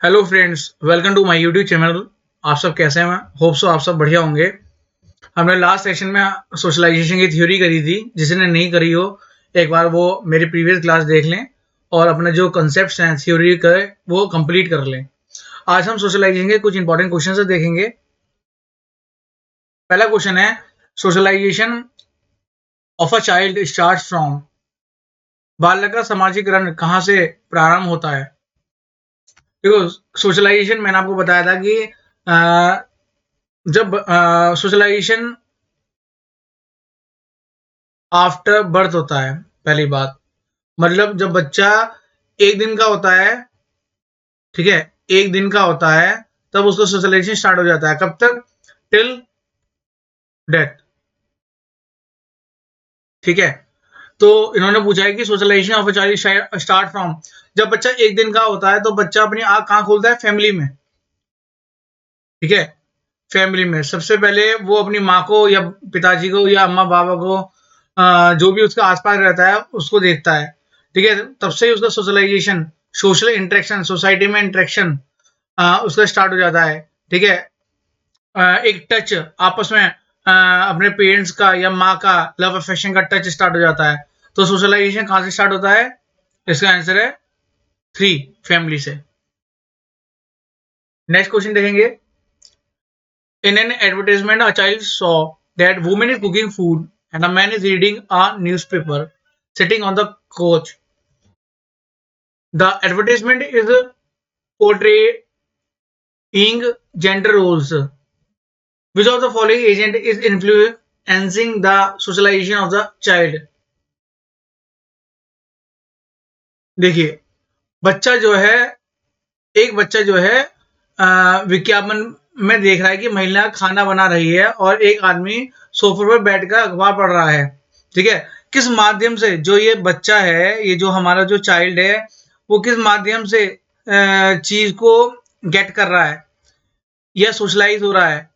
Hello friends, welcome to my YouTube channel. आप सब कैसे हैं? होप सो आप सब बढ़िया होंगे। हमने लास्ट सेशन में सोशलाइजेशन की थ्योरी करी थी। जिसने नहीं करी हो, एक बार वो मेरी प्रीवियस क्लास देख लें और अपने जो कंसेप्ट हैं थ्योरी के वो कंप्लीट कर लें। आज हम सोशलाइजेशन के कुछ इंपॉर्टेंट क्वेश्चन से देखेंगे। पहला क्वेश्चन है, socialization of a child start from. बालक का सामाजिकरण कहाँ से प्रारंभ होता है? देखो, सोशलाइजेशन मैंने आपको बताया था कि जब सोशलाइजेशन आफ्टर बर्थ होता है। पहली बात मतलब जब बच्चा 1 दिन का होता है, ठीक है, 1 दिन का होता है, तब उसका सोशलाइजेशन स्टार्ट हो जाता है। कब तक? Till death. ठीक है। तो इन्होंने पूछा है कि socialization of a child start from. जब बच्चा 1 दिन का होता है तो बच्चा अपनी आंख कहाँ खोलता है? फैमिली में। ठीक है, फैमिली में सबसे पहले वो अपनी माँ को या पिताजी को या अम्मा पापा को, जो भी उसके आसपास रहता है उसको देखता है। ठीक है, तब से ही उसका सोशलाइजेशन, सोशल इंटरेक्शन, सोसाइटी में इंटरेक्शन उसका स्टार्ट हो जाता है। ठीक है, एक टच आपस में, अपने पेरेंट्स का या माँ का लव अफेक्शन का टच स्टार्ट हो जाता है। तो सोशलाइजेशन कहाँ से स्टार्ट होता है? इसका आंसर है 3, फैमिली से। नेक्स्ट क्वेश्चन देखेंगे। In an advertisement, a child saw that woman is cooking food and a man is reading a newspaper sitting on the couch. The advertisement is portraying gender roles. Which of the following agent is influencing the socialization of the child? देखिए, बच्चा जो है, एक बच्चा जो है विज्ञापन में देख रहा है कि महिला खाना बना रही है और एक आदमी सोफे पर बैठकर अखबार पढ़ रहा है। ठीक है, किस माध्यम से जो ये बच्चा है, ये जो हमारा जो चाइल्ड है, वो किस माध्यम से चीज को गेट कर रहा है या सोशलाइज हो रहा है?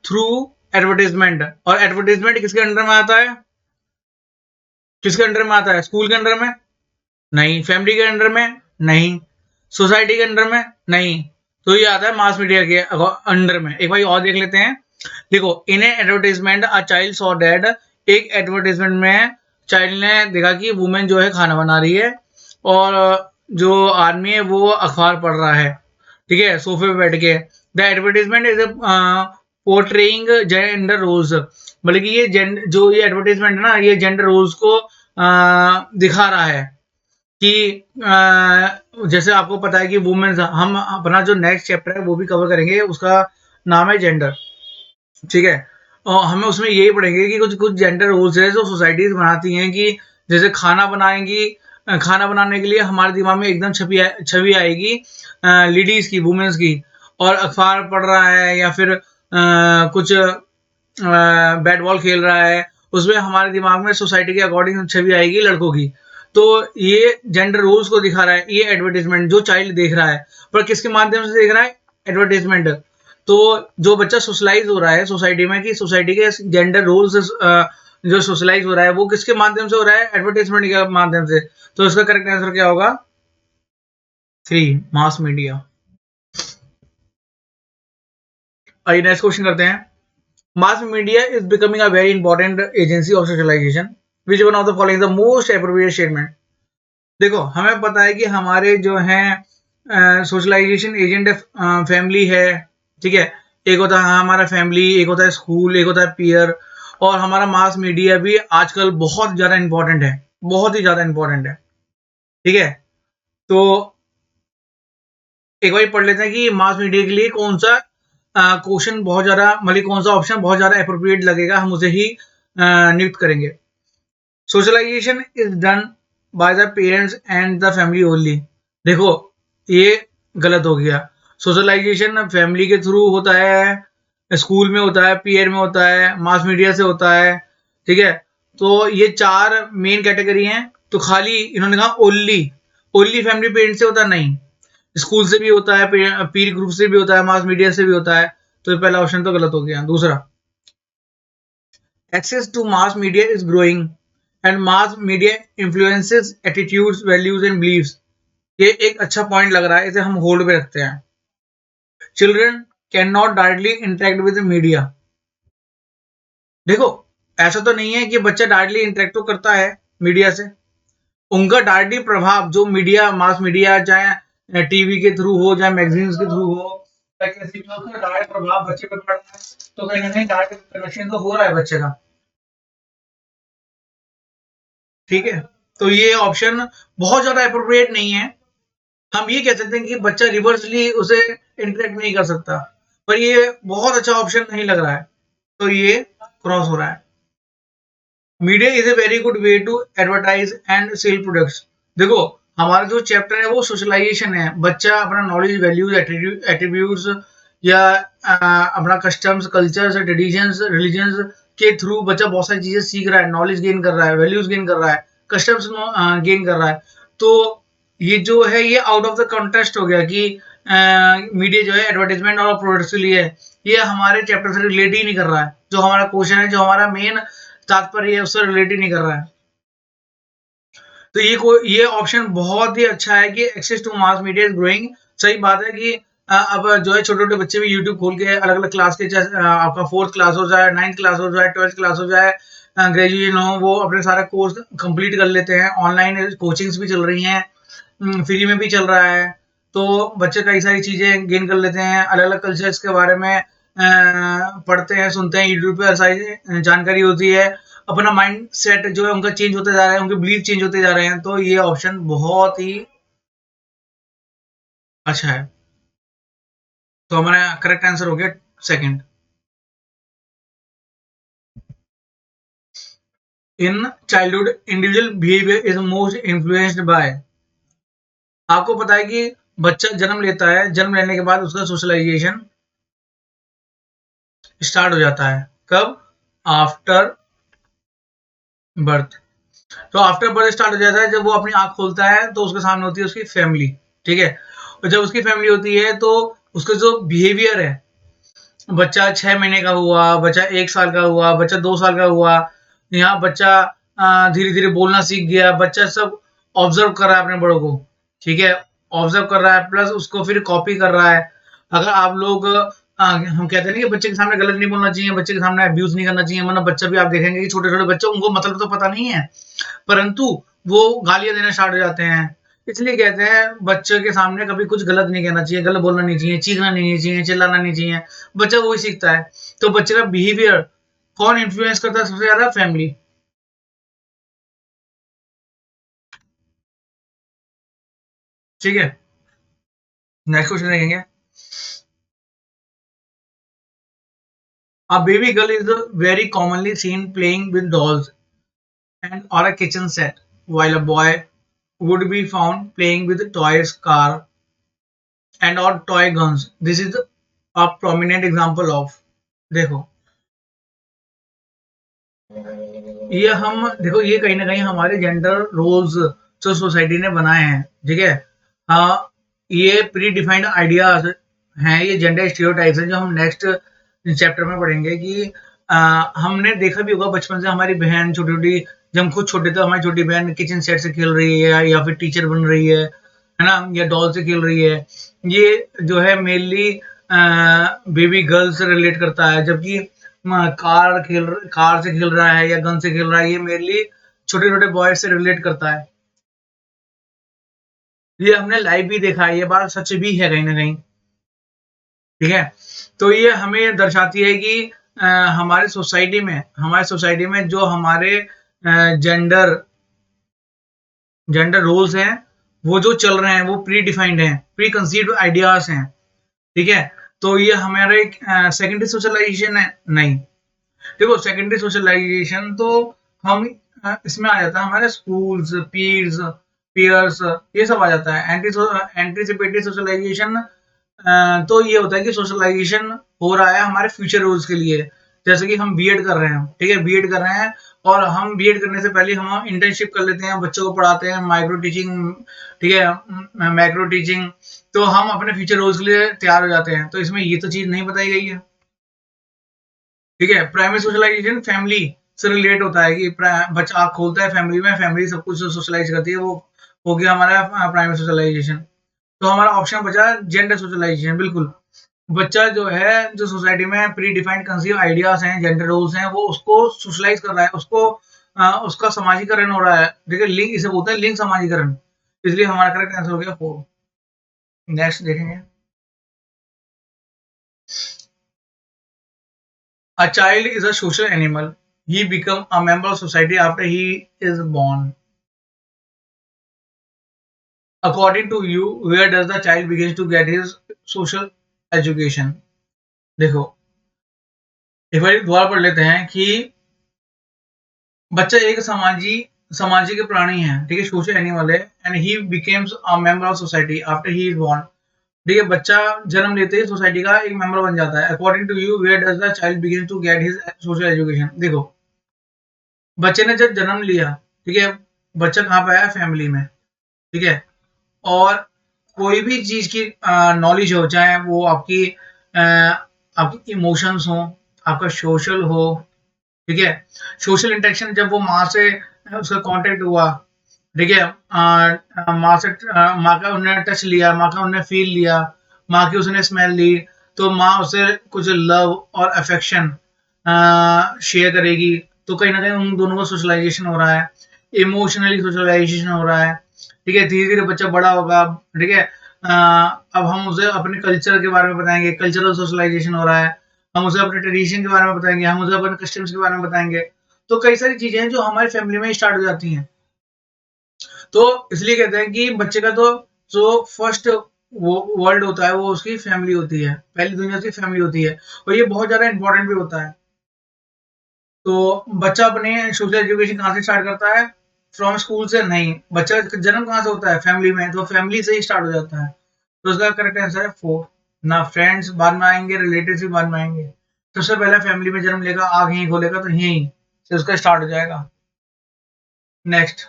Through advertisement. और एडवर्टाइजमेंट किसके अंडर में आता है? किसके अंडर में आता है? स्कूल के अंडर में नहीं, फैमिली के अंडर में नहीं, सोसाइटी के अंडर में नहीं। तो ये आता है मास मीडिया के अंडर में। एक बार और देख लेते हैं। देखो, इन advertisement a child saw dad. एक एडवर्टाइजमेंट में चाइल्ड ने देखा कि वुमेन जो है खाना बना रही है और जो आदमी है वो अखबार पढ़ रहा है। ठीक है, सोफे पे बैठ के। The advertisement is portraying gender roles. बल्कि ये जो ये एडवर्टाइजमेंट है ना, ये जेंडर रोल्स को दिखा रहा है कि जैसे आपको पता है कि वुमेन्स, हम अपना जो नेक्स्ट चैप्टर है वो भी कवर करेंगे, उसका नाम है जेंडर। ठीक है, और हमें उसमें यही पढ़ेंगे कि कुछ कुछ जेंडर रूल्स है जो सोसाइटीज बनाती हैं कि जैसे खाना बनाएंगी, खाना बनाने के लिए हमारे दिमाग में एकदम छवि आएगी लेडीज की, वुमेन्स की। और अखबार पढ़ रहा है या फिर कुछ बैट बॉल खेल रहा है, उसमें हमारे दिमाग में सोसाइटी के अकॉर्डिंग छवि आएगी लड़कों की। तो ये जेंडर रोल्स को दिखा रहा है ये एडवर्टीजमेंट, जो चाइल्ड देख रहा है। पर किसके माध्यम से देख रहा है? एडवर्टीजमेंट। तो जो बच्चा सोशलाइज हो रहा है सोसाइटी में, कि सोसाइटी के जेंडर रोल्स जो सोशलाइज हो रहा है वो किसके माध्यम से हो रहा है? एडवर्टीजमेंट के माध्यम से। तो इसका करेक्ट आंसर क्या होगा? 3, मास मीडिया। आइए नेक्स्ट क्वेश्चन करते हैं। Mass media is becoming a very important agency of socialization. Which one of the following is the most appropriate statement? देखो, हमें पता है कि हमारे जो हैं सोशलाइजेशन एजेंट फैमिली है। ठीक है, एक होता है हमारा फैमिली, एक होता है स्कूल, एक होता है पीयर। और हमारा मास मीडिया भी आजकल बहुत ज़्यादा इंपॉर्टेंट है, बहुत ही ज़्यादा इंपॉर्टेंट है। ठीक है, तो एक बार पढ़ लेते हैं कि मास मीडिया के लिए कौन सा क्वेश्चन बहुत ज़्यादा, मतलब कौन सा ऑप्शन बहुत ज़्यादा अप्रोप्रिएट लगेगा, हम उसे ही नियुक्त करेंगे। Socialization is done by the parents and the family only. देखो, ये गलत हो गया। सोशलाइजेशन फैमिली के थ्रू होता है, स्कूल में होता है, पीयर में होता है, मास मीडिया से होता है। ठीक है, तो ये 4 मेन कैटेगरी हैं। तो खाली इन्होंने कहा ओनली, ओनली फैमिली पेरेंट्स से होता नहीं, स्कूल से भी होता है, पीर ग्रुप से भी होता है, मास मीडिया से भी होता है। तो ये पहला ऑप्शन तो गलत हो गया। दूसरा, access to mass media is growing and mass media influences attitudes, values and beliefs. ये एक अच्छा पॉइंट लग रहा है, इसे हम होल्ड पे रखते हैं। Children can not directly interact with media. देखो, ऐसा तो नहीं है कि बच्चा डायरेक्टली इंटरेक्ट तो करता है मीडिया से। उनका डायरेक्टली प्रभाव जो मीडिया, मास मीडिया, चाहे टीवी के थ्रू हो, चाहे मैगजीन्स के थ्रू हो, चाहे किसी भी, उसका डायरेक्ट प्रभाव बच्चे पर पड़ रहा है, तो कहीं ना कहीं डायरेक्ट कनेक्शन तो हो रहा है बच्चे का। ठीक है, तो ये ऑप्शन बहुत ज्यादा अप्रोप्रिएट नहीं है। हम ये कह सकते हैं कि बच्चा रिवर्सली उसे इंटरेक्ट नहीं कर सकता, पर ये बहुत अच्छा ऑप्शन नहीं लग रहा है, तो ये क्रॉस हो रहा है। Media is a very good way to advertise and sell products. देखो, हमारा जो चैप्टर है वो सोशलाइजेशन है। बच्चा अपना नॉलेज, वैल्यूज, एट्रीब्यूट्स या अपना कस्टम्स, कल्चर्स, ट्रेडिशंस, रिलीजन्स के थ्रू बच्चा बहुत सारी चीजें सीख रहा है, नॉलेज गेन कर रहा है, वैल्यूज गेन कर रहा है, कस्टम्स गेन कर रहा है। तो ये जो है ये आउट ऑफ द कॉन्टेक्स्ट हो गया कि मीडिया जो है एडवर्टाइजमेंट और प्रोडक्ट्स के लिए है। ये हमारे चैप्टर से रिलेट ही नहीं कर रहा है। जो हमारा क्वेश्चन है, जो हमारा मेन तात्पर्य है, उससे रिलेट ही नहीं कर रहा है। तो ये ऑप्शन बहुत ही अच्छा है कि access to mass media is growing. सही बात है कि अब जो है छोटे छोटे बच्चे भी यूट्यूब खोल के अलग अलग क्लास के, चाहे आपका फोर्थ क्लास हो जाए, नाइन्थ क्लास हो जाए, ट्वेल्थ क्लास हो जाए, ग्रेजुएशन हो, वो अपने सारा कोर्स कंप्लीट कर लेते हैं। ऑनलाइन कोचिंग्स भी चल रही हैं, फ्री में भी चल रहा है। तो बच्चे कई सारी चीजें गेन कर लेते हैं, अलग अलग कल्चर्स के बारे में पढ़ते हैं, सुनते हैं, यूट्यूब पे हर सारी जानकारी होती है। अपना माइंड सेट जो है उनका चेंज होते जा रहा है, उनके बिलीफ चेंज होते जा रहे हैं। तो ये ऑप्शन बहुत ही अच्छा है। तो हमारा करेक्ट आंसर हो गया second. In childhood individual behaviour is most influenced by. आपको पता है कि बच्चा जन्म लेता है, जन्म लेने के बाद उसका सोशलाइजेशन स्टार्ट हो जाता है। कब? After birth. तो आफ्टर बर्थ स्टार्ट हो जाता है जब वो अपनी आंख खोलता है, तो उसके सामने होती है उसकी फैमिली। ठीक है, और जब उसकी फैमिली होती है तो उसका जो बिहेवियर है, बच्चा 6 महीने का हुआ, बच्चा 1 साल का हुआ, बच्चा 2 साल का हुआ, यहाँ बच्चा धीरे धीरे बोलना सीख गया। बच्चा सब ऑब्जर्व कर रहा है अपने बड़ों को। ठीक है, ऑब्जर्व कर रहा है, प्लस उसको फिर कॉपी कर रहा है। अगर आप लोग हम कहते हैं ना कि बच्चे के सामने गलत नहीं बोलना चाहिए, बच्चे के सामने अब्यूज नहीं करना चाहिए, वरना बच्चा भी, आप देखेंगे कि छोटे छोटे बच्चे, उनको मतलब तो पता नहीं है, परंतु वो गालियां देना स्टार्ट हो जाते हैं। इसलिए कहते हैं बच्चे के सामने कभी कुछ गलत नहीं कहना चाहिए, गलत बोलना नहीं चाहिए, चीखना नहीं चाहिए, चिल्लाना नहीं चाहिए। बच्चा वही सीखता है। तो बच्चे का बिहेवियर कौन इन्फ्लुएंस करता है सबसे ज्यादा? फैमिली। ठीक है, नेक्स्ट क्वेश्चन देखेंगे। A baby girl is very commonly seen playing with dolls and or a kitchen set, while a boy would be found playing with toys, car, and or toy guns. This is a prominent example of। देखो, ये हम देखो, ये कहीं ना कहीं हमारे gender roles जो सोसाइटी ने बनाए हैं। ठीक है, हाँ, ये प्री डिफाइंड आइडियाज हैं, ये जेंडर स्टीरियोटाइप्स हैं, जो हम नेक्स्ट चैप्टर में पढ़ेंगे कि हमने देखा भी होगा बचपन से। हमारी बहन छोटी छोटी, जब हम खुद छोटे थे, हमारी छोटी बहन किचन सेट से खेल रही है, या फिर टीचर बन रही है ना, या डॉल से खेल रही है। ये जो है मेनली बेबी गर्ल से रिलेट करता है, जबकि कार से खेल रहा है या गन से खेल रहा है, ये मेनली छोटे छोटे बॉय से रिलेट करता है। ये हमने लाइव भी देखा है, ये बात सच भी है कहीं ना कहीं। ठीक है, तो ये हमें दर्शाती है कि अ, हमारे सोसाइटी में जो हमारे जेंडर जेंडर रोल्स हैं, वो जो चल रहे हैं, वो प्री डिफाइंड हैं, प्री कंसीव्ड आइडियाज हैं। ठीक है, तो ये हमारे सेकेंडरी सोशलाइजेशन है नहीं। देखो, सेकेंडरी सोशलाइजेशन तो हम इसमें आ जाता है, हमारे स्कूल्स, पीयर्स पीयर्स, ये सब आ जाता है। एंटीसिपेटरी सोशलाइजेशन तो ये होता है कि सोशलाइजेशन हो रहा है हमारे फ्यूचर रोल्स के लिए। जैसे कि हम बीएड कर रहे हैं, ठीक है, बीएड कर रहे हैं, और हम बीएड करने से पहले हम इंटर्नशिप कर लेते हैं, बच्चों को पढ़ाते हैं, माइक्रो टीचिंग, ठीक है, मैक्रो टीचिंग। तो हम अपने फ्यूचर रोल्स के लिए तैयार हो जाते हैं। तो इसमें ये तो चीज नहीं बताई गई है। ठीक है, प्राइमरी सोशलाइजेशन फैमिली से रिलेट होता है कि बच्चा आँख खोलता है फैमिली में, फैमिली सब कुछ सोशलाइज करती है, वो हो गया हमारा प्राइमरी सोशलाइजेशन। तो हमारा ऑप्शन बचा जेंडर सोशलाइजेशन। बिल्कुल, बच्चा जो है, जो सोसाइटी में प्री डिफाइंड कंसीव आइडियाज हैं, जेंडर रोल्स हैं, वो उसको सोशलाइज कर रहा है, उसको उसका समाजीकरण हो रहा है। ठीक है, लिंग इसे बोलते हैं, लिंग समाजीकरण। इसलिए हमारा करेक्ट आंसर हो गया 4। नेक्स्ट देखेंगे। A child is a social animal. He become a member of society after he is born. According to you, where does the child begins to get his social education? देखो, एक बार दोबारा पढ़ लेते हैं कि बच्चा एक सामाजिक प्राणी है। ठीक है, सोशल एनिमल है। And he becomes a member of society after he is born. ठीक है, बच्चा जन्म लेते ही सोसाइटी का एक मेंबर बन जाता है। According to you, where does the child begin to get his social education? देखो, बच्चे ने जब जन्म लिया, ठीक है, बच्चा कहाँ पे आया? फैमिली में। ठीक है, और कोई भी चीज की नॉलेज हो, चाहे वो आपकी इमोशंस हो, आपका सोशल हो। ठीक है, सोशल इंटरेक्शन जब वो माँ से उसका कांटेक्ट हुआ, ठीक है, माँ से माँ का उन्होंने टच लिया, माँ का उन्होंने फील लिया, माँ की उसने स्मेल ली, तो माँ उसे कुछ लव और अफेक्शन शेयर करेगी। तो कहीं ना कहीं उन दोनों का सोशलाइजेशन हो रहा है, इमोशनली सोशलाइजेशन हो रहा है। ठीक है, धीरे धीरे बच्चा बड़ा होगा। ठीक है, अब हम उसे अपने कल्चर के बारे में बताएंगे, कल्चरल सोशलाइजेशन हो रहा है। हम उसे अपने ट्रेडिशन के बारे में बताएंगे, हम उसे अपने कस्टम्स के बारे में बताएंगे। तो कई सारी चीजें हैं जो हमारी फैमिली में स्टार्ट हो जाती हैं। तो इसलिए कहते हैं कि बच्चे का तो जो फर्स्ट वो वर्ल्ड होता है, वो उसकी फैमिली होती है, पहली दुनिया उसकी फैमिली होती है। और ये बहुत ज्यादा इंपॉर्टेंट भी होता है। तो बच्चा अपने सोशल एजुकेशन कहाँ से स्टार्ट करता है? फ्रॉम स्कूल से नहीं। बच्चा का जन्म कहाँ से होता है? फैमिली में। तो फैमिली से ही स्टार्ट हो जाता है। तो इसका करेक्ट आंसर है 4। ना फ्रेंड्स बाद में आएंगे, रिलेटिव्स भी बाद में आएंगे। सबसे पहले फैमिली में जन्म लेगा, आग यहीं खोलेगा, तो यहीं से उसका स्टार्ट हो जाएगा। Next,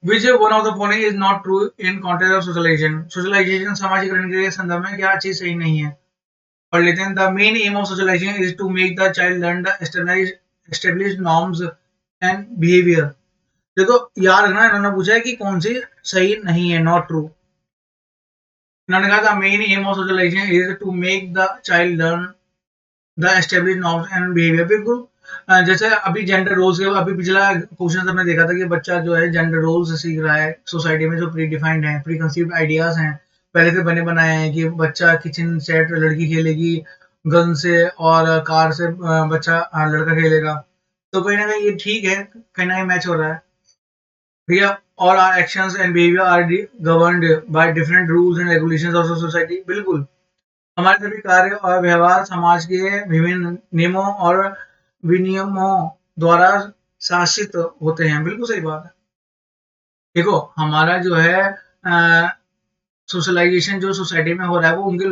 which one of the following is not true in context of socialization? Socialization सामाजिकरण के संदर्भ में क्या चीज सही नहीं है? पढ़ लेते हैं। The main aim of socialization is to make the child learn the established norms and behavior. देखो, याद रखना, इन्होंने पूछा है कि कौन सी सही नहीं है, नॉट ट्रू। इन्होंने कहा था main aim of socialization is to make the child learn the establish norms and behaviour. बिल्कुल, जैसे अभी जेंडर रोल्स के अभी पिछला क्वेश्चन हमने देखा था कि बच्चा जो है जेंडर रोल्स सीख रहा है सोसाइटी में, जो प्री डिफाइंड है, प्री कंसीव्ड आइडियाज हैं, पहले से बने बनाए हैं कि बच्चा किचन सेट लड़की खेलेगी, गन से और कार से बच्चा लड़का खेलेगा। तो कहीं ना कहीं ये ठीक है, कहीं ना कहीं मैच हो रहा है। भैया, और our actions and behaviour are governed by different rules and regulations of society. बिल्कुल, हमारे सभी कार्य और व्यवहार समाज के विभिन्न नियमों और विनियमों द्वारा शासित होते हैं। बिल्कुल सही बात है। देखो, हमारा जो है सोशलाइजेशन जो सोसाइटी में हो रहा है, वो उनके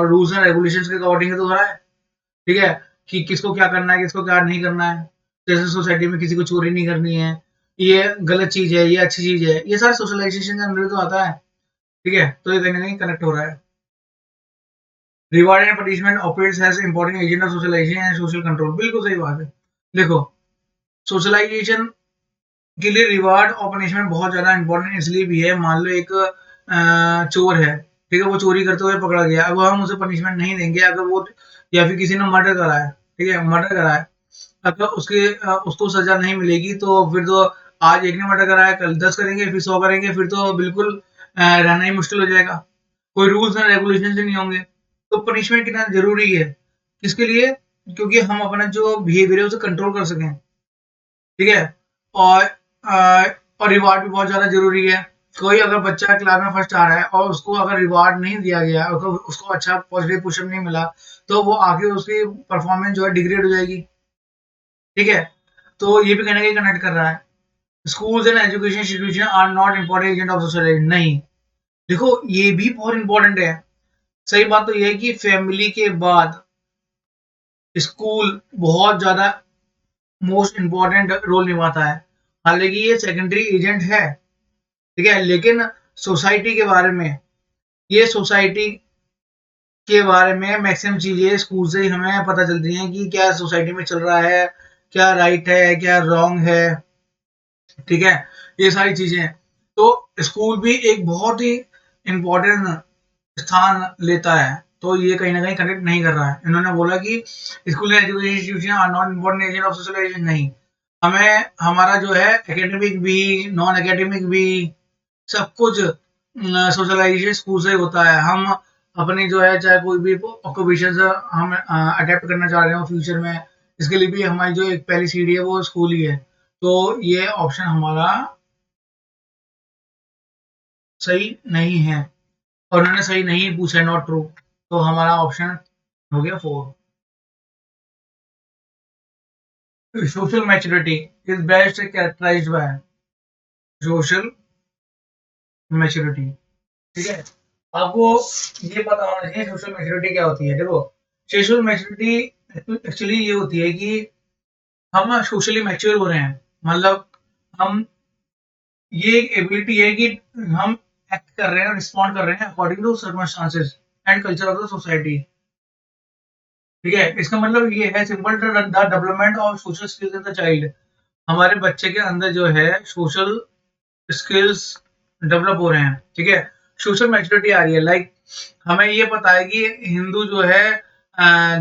रूल्स एंड रेगुलेशंस के अकॉर्डिंग तो हो रहा है। ठीक है, कि किसको क्या करना है, किसको क्या नहीं करना है। जैसे सोसाइटी में किसी को चोरी नहीं करनी है, ये गलत चीज है, ये अच्छी चीज है, ये सारा सोशलाइजेशन के अंदर तो आता है। ठीक है, तो ये कहीं ना कहीं कनेक्ट हो रहा है। Reward and punishment operates as important agent of socialization and social control. बिल्कुल सही बात है। देखो, सोशलाइजेशन के लिए रिवार्ड और पनिशमेंट बहुत ज्यादा इंपॉर्टेंट इसलिए भी है। मान लो एक चोर है, ठीक है, वो चोरी करते हुए पकड़ा गया, अब हम उसे पनिशमेंट नहीं देंगे अगर वो, या फिर किसी ने मर्डर करा है, ठीक है, मर्डर करा है, अगर उसको सजा नहीं मिलेगी, तो फिर तो आज एक ने मर्डर कराया, कल 10 करेंगे, फिर 100 करेंगे, फिर तो बिल्कुल रहना ही मुश्किल हो जाएगा। कोई रूल्स एंड रेगुलेशन नहीं होंगे। तो पनिशमेंट कितना जरूरी है? किसके लिए? क्योंकि हम अपना जो बिहेवियर है उसे कंट्रोल कर सकें। ठीक है, और और रिवार्ड भी बहुत ज्यादा जरूरी है। कोई अगर बच्चा क्लास में फर्स्ट आ रहा है और उसको अगर रिवार्ड नहीं दिया गया, उसको अच्छा पॉजिटिव पुशअप नहीं मिला, तो वो आगे उसकी परफॉर्मेंस जो है डिग्रेड हो जाएगी। ठीक है, तो ये भी कहीं ना कहीं कनेक्ट कर रहा है। Schools and education institution are not important agent of society. नहीं, देखो, ये भी बहुत इंपॉर्टेंट है। सही बात तो ये है कि फैमिली के बाद स्कूल बहुत ज्यादा मोस्ट इम्पोर्टेंट रोल निभाता है। हालांकि ये सेकेंडरी एजेंट है, ठीक है, लेकिन सोसाइटी के बारे में, ये सोसाइटी के बारे में मैक्सिमम चीजें स्कूल से ही हमें पता चलती हैं कि क्या सोसाइटी में चल रहा है, क्या राइट है, क्या रॉन्ग है। ठीक है, ये सारी चीजें हैं। तो स्कूल भी एक बहुत ही इम्पोर्टेंट स्थान लेता है, तो ये कहीं न कहीं कनेक्ट नहीं कर रहा है। इन्होंने बोला कि school and education institution are not important agent of socialization, नहीं। हमें हमारा जो है एकेडमिक भी, नॉन एकेडमिक भी, सब कुछ सोशलाइजेशन स्कूल से ही होता है। हम अपनी जो है चाहे कोई भी ऑक्यूपेशन हम अडेप्ट करना चाह रहे हो फ्यूचर में, इसके लिए भी हमारी जो एक पहली सीढ़ी है वो स्कूल ही है। तो ये ऑप्शन हमारा सही नहीं है, और उन्होंने सही नहीं पूछा, नॉट ट्रू। तो हमारा ऑप्शन हो गया 4। Social maturity is best characterized by social maturity. ठीक है, आपको ये पता होना चाहिए सोशल मैच्योरिटी क्या होती है। देखो, सोशल मैच्योरिटी एक्चुअली ये होती है कि हम सोशली मैच्योर हो रहे हैं, मतलब हम, ये एक एबिलिटी है कि हम एक्ट कर रहे हैं, रिस्पॉन्ड कर रहे हैं according to circumstances and culture of the society. ठीक है, इसका मतलब ये है simple, the development of social skills in the child. हमारे बच्चे के अंदर जो है सोशल स्किल्स डेवलप हो रहे हैं। ठीक है, सोशल मैच्योरिटी आ रही है। लाइक हमें ये पता है कि हिंदू जो है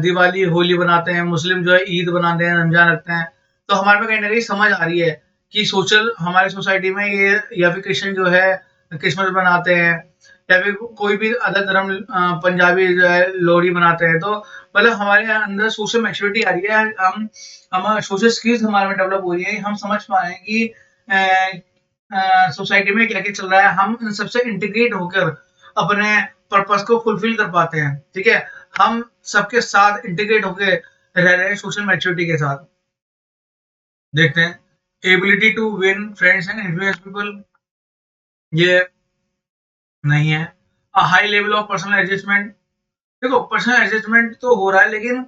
दिवाली होली बनाते हैं, मुस्लिम जो है ईद बनाते हैं, रमजान रखते हैं। तो हमारे में कहीं ना कहीं समझ आ रही है कि सोशल हमारी सोसाइटी में ये, या फिर क्रिश्चियन जो है क्रिसमस बनाते हैं, या फिर कोई भी अदर धर्म, पंजाबी जो है लोहड़ी मनाते हैं। तो मतलब हमारे अंदर सोशल मैच्योरिटी आ रही है। हम सोशल स्किल्स हमारे में डेवलप हो रही है। हम समझ पा रहे हैं कि सोसाइटी में क्या क्या चल रहा है, हम इन सबसे इंटीग्रेट होकर अपने पर्पस को फुलफिल कर पाते हैं। ठीक है, हम सबके साथ इंटीग्रेट होकर रह रहे हैं सोशल मैच्योरिटी के साथ। देखते हैं, ability to win friends and influence people, ये नहीं है। High level of personal adjustment, देखो पर्सनल एडजस्टमेंट तो हो रहा है, लेकिन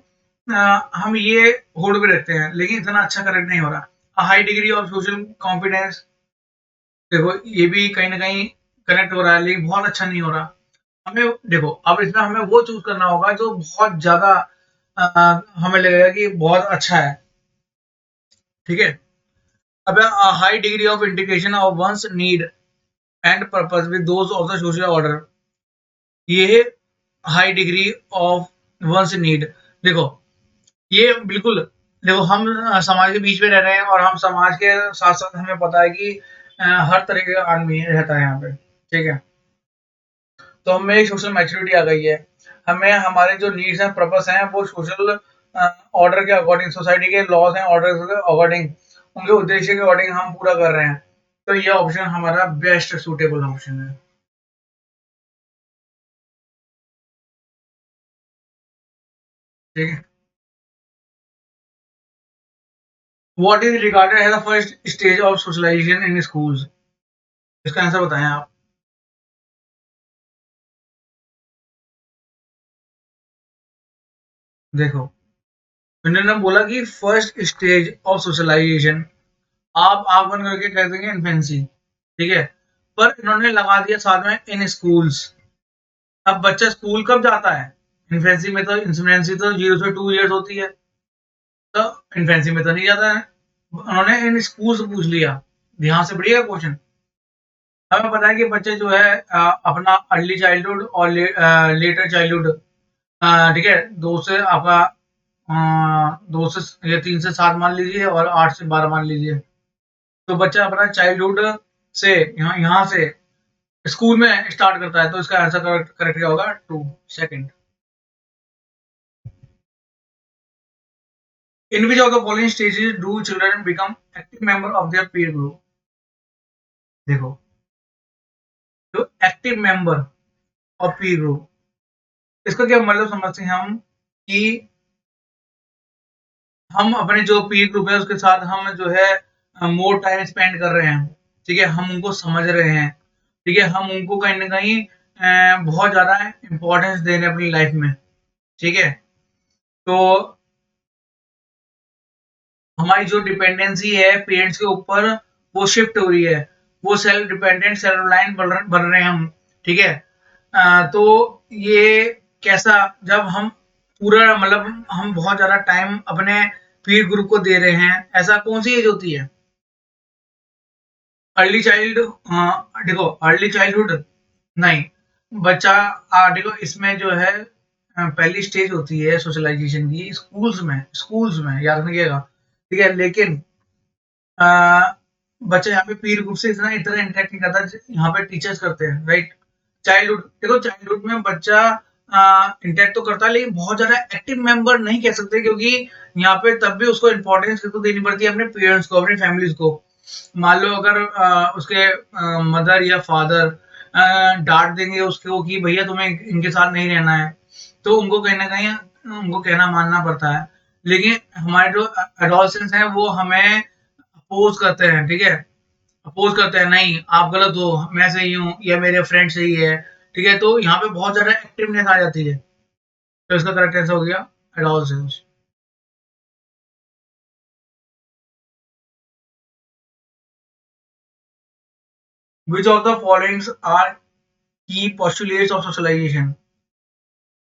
हम ये होल्ड पे रखते हैं, लेकिन इतना अच्छा करेक्ट नहीं हो रहा। High degree of social confidence, देखो ये भी कहीं ना कहीं कनेक्ट हो रहा है, लेकिन बहुत अच्छा नहीं हो रहा। हमें देखो, अब इसमें हमें वो चूज करना होगा जो बहुत ज्यादा हमें लगेगा कि बहुत अच्छा है। ठीक है, अब high degree of integration of one's need and purpose with those of the social order, ये high degree of one's need. देखो ये बिल्कुल, देखो हम समाज के बीच में रह रहे हैं, और हम समाज के साथ साथ हमें पता है कि हर तरह का आदमी रहता है यहाँ पे। ठीक है, तो हमें एक सोशल मैच्योरिटी आ गई है। हमें हमारे जो नीड्स हैं, पर्पस हैं, वो सोशल ऑर्डर के अकॉर्डिंग, सोसाइटी के लॉज हैं, ऑर्डर के अकॉर्डिंग, उनके उद्देश्य के अकॉर्डिंग हम पूरा कर रहे हैं। तो ये ऑप्शन हमारा बेस्ट सूटेबल ऑप्शन है। ठीक है, what is regarded as the first stage of socialization in schools, इसका आंसर बताएं आप। देखो, इन्होंने बोला कि फर्स्ट स्टेज ऑफ सोशलाइजेशन, आप आंख बंद करके कह देंगे इन्फेंसी। ठीक है, पर इन्होंने लगा दिया साथ में इन स्कूल्स। अब बच्चा स्कूल कब जाता है? इन्फेंसी में तो, इन्फेंसी तो 0 से 2 ईयर्स होती है, तो इन्फेंसी में तो नहीं जाता है। उन्होंने इन स्कूल से पूछ लिया। ध्यान से पढ़िएगा क्वेश्चन। हमें पता है कि बच्चे जो है अपना अर्ली चाइल्डहुड और लेटर चाइल्डहुड, ठीक है, 2 से 3 से 7 मान लीजिए, और 8 से 12 मान लीजिए। तो बच्चा अपना चाइल्डहुड से यहाँ से स्कूल में स्टार्ट करता है। तो इसका आंसर करेक्ट करेक्ट क्या होगा? 2 second. In which of the following stages do children become active member of their peer group? देखो, जो active member of Pir group, इसका क्या मतलब समझते हैं हम कि हम अपने जो पीर ग्रुप है उसके साथ हम जो है मोर टाइम स्पेंड कर रहे हैं। ठीक है, हम उनको समझ रहे हैं। ठीक है, हम उनको कहीं ना कहीं बहुत ज्यादा इंपॉर्टेंस दे रहे हैं अपनी लाइफ में। ठीक है, तो हमारी जो डिपेंडेंसी है पेरेंट्स के ऊपर, वो शिफ्ट हो रही है। वो सेल्फ डिपेंडेंट, सेल्फ रिलायंट बन रहे हैं हम। ठीक है, तो ये कैसा, जब हम पूरा मतलब हम बहुत ज़्यादा टाइम अपने पीर ग्रुप को दे रहे हैं, ऐसा कौन सी एज होती है? अर्ली चाइल्ड, देखो अर्ली चाइल्डहुड नहीं, बच्चा देखो इसमें जो है पहली स्टेज होती है सोशलाइजेशन की स्कूल्स में याद रखिएगा, ठीक है। लेकिन अ, बच्चा यहाँ पे पीर ग्रुप से इतना इतना इंटरेक्ट नहीं करता यहाँ पे टीचर्स करते हैं, राइट। चाइल्डहुड, देखो चाइल्डहुड में बच्चा इंटरेक्ट तो करता है लेकिन बहुत ज्यादा एक्टिव मेंबर नहीं कह सकते, क्योंकि यहाँ पे तब भी उसको इम्पोर्टेंस तो देनी पड़ती है अपने पेरेंट्स को, अपनी फैमिलीज को। मान लो अगर उसके मदर या फादर डांट देंगे उसको कि भैया तुम्हें इनके साथ नहीं रहना है, तो उनको कहीं ना कहीं उनको कहना मानना पड़ता है। लेकिन हमारे जो एडोलसेंस हैं वो हमें अपोज करते हैं, ठीक है। अपोज करते हैं, नहीं आप गलत हो, मैं सही हूँ या मेरे फ्रेंड सही है, ठीक है। तो यहाँ पे बहुत ज्यादा एक्टिवनेस आ जाती है, तो इसका करेक्ट आंसर हो गया adolescence. Which of the followings are key postulates of socialization,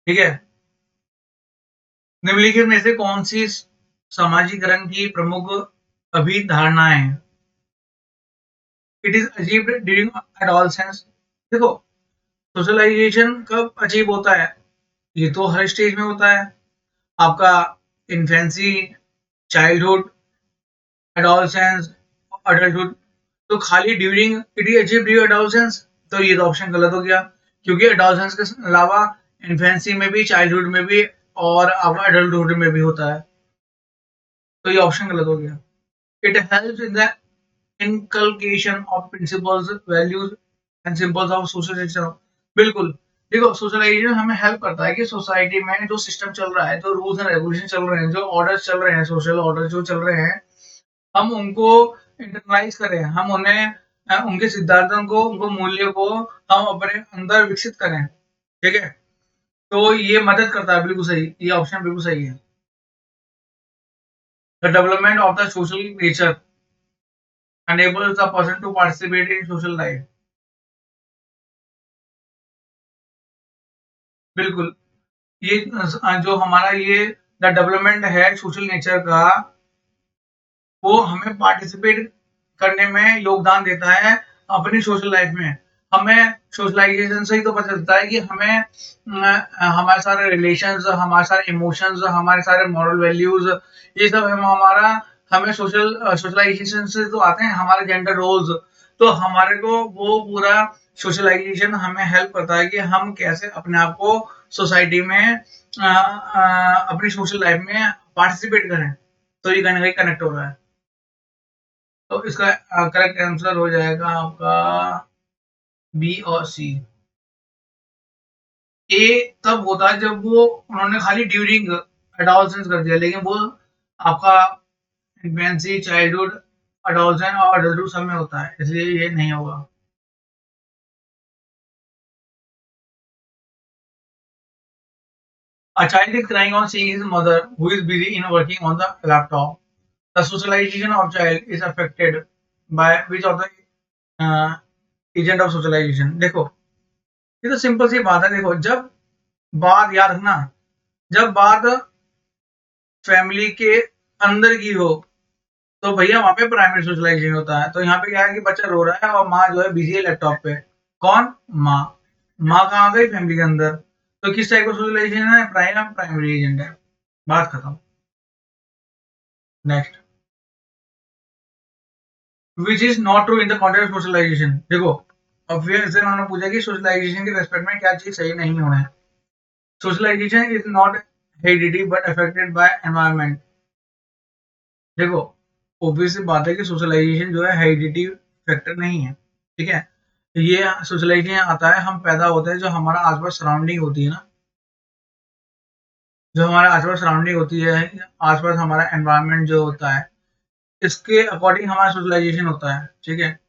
ठीक है। निम्नलिखित में से कौन सी समाजीकरण की प्रमुख अभिधारणाएं हैं? It is achieved during adolescence. देखो सोशलाइजेशन कब अचीव होता है, ये तो हर स्टेज में होता है आपका, इन्फेंसी, चाइल्डहुड, एडोलसेंस, अडल्टहुड। तो खाली during it is achieve during adolescence, तो ये तो ऑप्शन गलत हो गया, क्योंकि एडोलसेंस के अलावा इन्फेंसी में भी, चाइल्डहुड में भी और आपका एडल्टहुड में भी होता है, तो ये ऑप्शन गलत हो गया। It helps in the inculcation of principles, values and symbols of social system. बिल्कुल। देखो सोशलाइजेशन हमें हेल्प करता है कि सोसाइटी में जो सिस्टम चल रहा है, जो रूल्स एंड रेगुलेशन चल रहे हैं, जो ऑर्डर्स चल रहे हैं, सोशल ऑर्डर जो चल रहे हैं, हम उनको इंटरनाइज करें, हम उन्हें उनके सिद्धांतों को, उनको मूल्य को हम अपने अंदर विकसित करें, ठीक है। तो ये मदद करता है, बिल्कुल सही, ये ऑप्शन बिल्कुल सही है। The development of the social nature enables the person to participate in social life। बिल्कुल। ये जो हमारा ये द डेवलपमेंट है सोशल नेचर का, वो हमें पार्टिसिपेट करने में योगदान देता है अपनी सोशल लाइफ में। हमें सोशलाइजेशन से ही तो पता चलता है कि हमें हमारे सारे रिलेशंस, हमारे सारे इमोशंस, हमारे सारे मॉरल वैल्यूज, ये सब हम हमारा हमें सोशलाइजेशन से तो आते हैं, हमारे जेंडर रोल्स। तो हमारे को वो पूरा सोशलाइजेशन हमें हेल्प करता है कि हम कैसे अपने आप को सोसाइटी में अपनी सोशल लाइफ में पार्टिसिपेट करें। तो ये कहीं ना कहीं कनेक्ट हो रहा है। तो इसका करेक्ट आंसर हो जाएगा आपका बी और सी। ए तब होता है जब वो उन्होंने खाली ड्यूरिंग एडोलसेंस कर दिया, लेकिन वो आपका इन्फेंसी, चाइल्डहुड, एडोलसेंस और अडल्टहुड सब में होता है, इसलिए ये नहीं होगा। A child is crying on seeing his mother, who is busy in working on the laptop. The socialization of child is affected by which of the uh, agent of socialization. देखो ये तो सिंपल सी बात है, देखो जब बात याद रखना, जब बात फैमिली के अंदर की हो, तो भैया वहां पे प्राइमरी सोशलाइजेशन होता है। तो यहाँ पे क्या है कि बच्चा रो रहा है और माँ जो है बिजी है लैपटॉप पे। कौन? माँ। माँ कहाँ गई? फैमिली के अंदर। तो किस टाइप का सोशलाइजेशन है? प्राइमरी एजेंट है। बात खत्म। Next. Which is not true in the context of socialization. देखो अब फिर से उन्होंने पूछा कि सोशलाइजेशन के रेस्पेक्ट में क्या चीज सही नहीं होना है। Socialization is not heredity but affected by environment. देखो ऑब्वियस सी बात है कि सोशलाइजेशन जो है हेरिडिटी फैक्टर नहीं है, ठीक है। ये सोशलाइजेशन आता है, हम पैदा होते हैं, जो हमारा आसपास सराउंडिंग होती है ना, जो हमारे आसपास सराउंडिंग होती है, आसपास हमारा एनवायरनमेंट जो होता है, इसके अकॉर्डिंग हमारा सोशलाइजेशन होता है, ठीक है।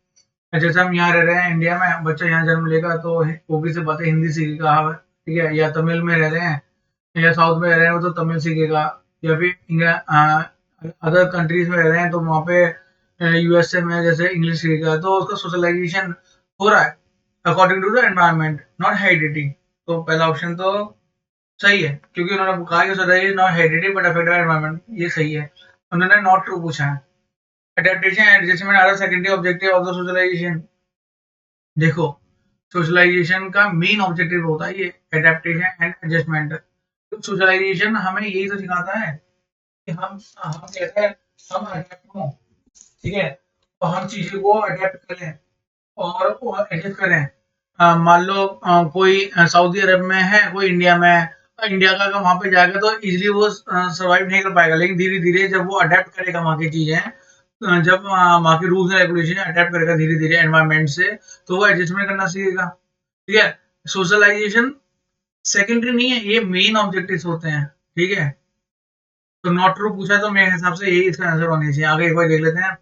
जैसे हम यहाँ रह रहे हैं इंडिया में, बच्चा यहाँ जन्म लेगा तो ऑब्वियस सी बात है हिंदी सीखेगा, ठीक है। या तमिल में रह रहे हैं या साउथ में रह रहे हैं तो तमिल सीखेगा, या फिर अदर कंट्रीज में रह रहे हैं तो वहाँ पे यूएसए में जैसे इंग्लिश सीखेगा, तो उसका सोशलाइजेशन हो रहा है according to the environment, not heredity. तो पहला ऑप्शन तो सही है, क्योंकि उन्होंने कहा कि socialization not heredity but affected environment, ये सही है। उन्होंने नॉट ट्रू पूछा है। Adaptation and adjustment are secondary objective of the socialization. देखो, सोशलाइजेशन का मेन ऑब्जेक्टिव होता है ये एडेप्टेशन एंड एडजस्टमेंट। तो सोशलाइजेशन हमें यही तो सिखाता है कि हम कैसे हम अडेप्ट हों, ठीक है, और हम चीज़ों को अडेप्ट करें और एडजस्ट करें। मान लो कोई सऊदी अरब में है, कोई इंडिया में है। इंडिया का अगर वहाँ पे जाएगा तो इज़िली वो सर्वाइव नहीं कर पाएगा, लेकिन धीरे-धीरे जब वो अडैप्ट करेगा वहाँ की चीज़ें, जब वहाँ के रूल्स एंड रेगुलेशन अडैप्ट करेगा धीरे-धीरे एनवायरनमेंट से, तो वो एडजस्टमेंट करना सीखेगा। ठीक है? सोशलाइज़ेशन सेकेंडरी नहीं है, ये मेन ऑब्जेक्टिव्स होते हैं। ठीक है? तो नॉट ट्रू पूछा तो मेरे हिसाब से यही इसका आंसर होना चाहिए। आगे एक बार देख लेते हैं।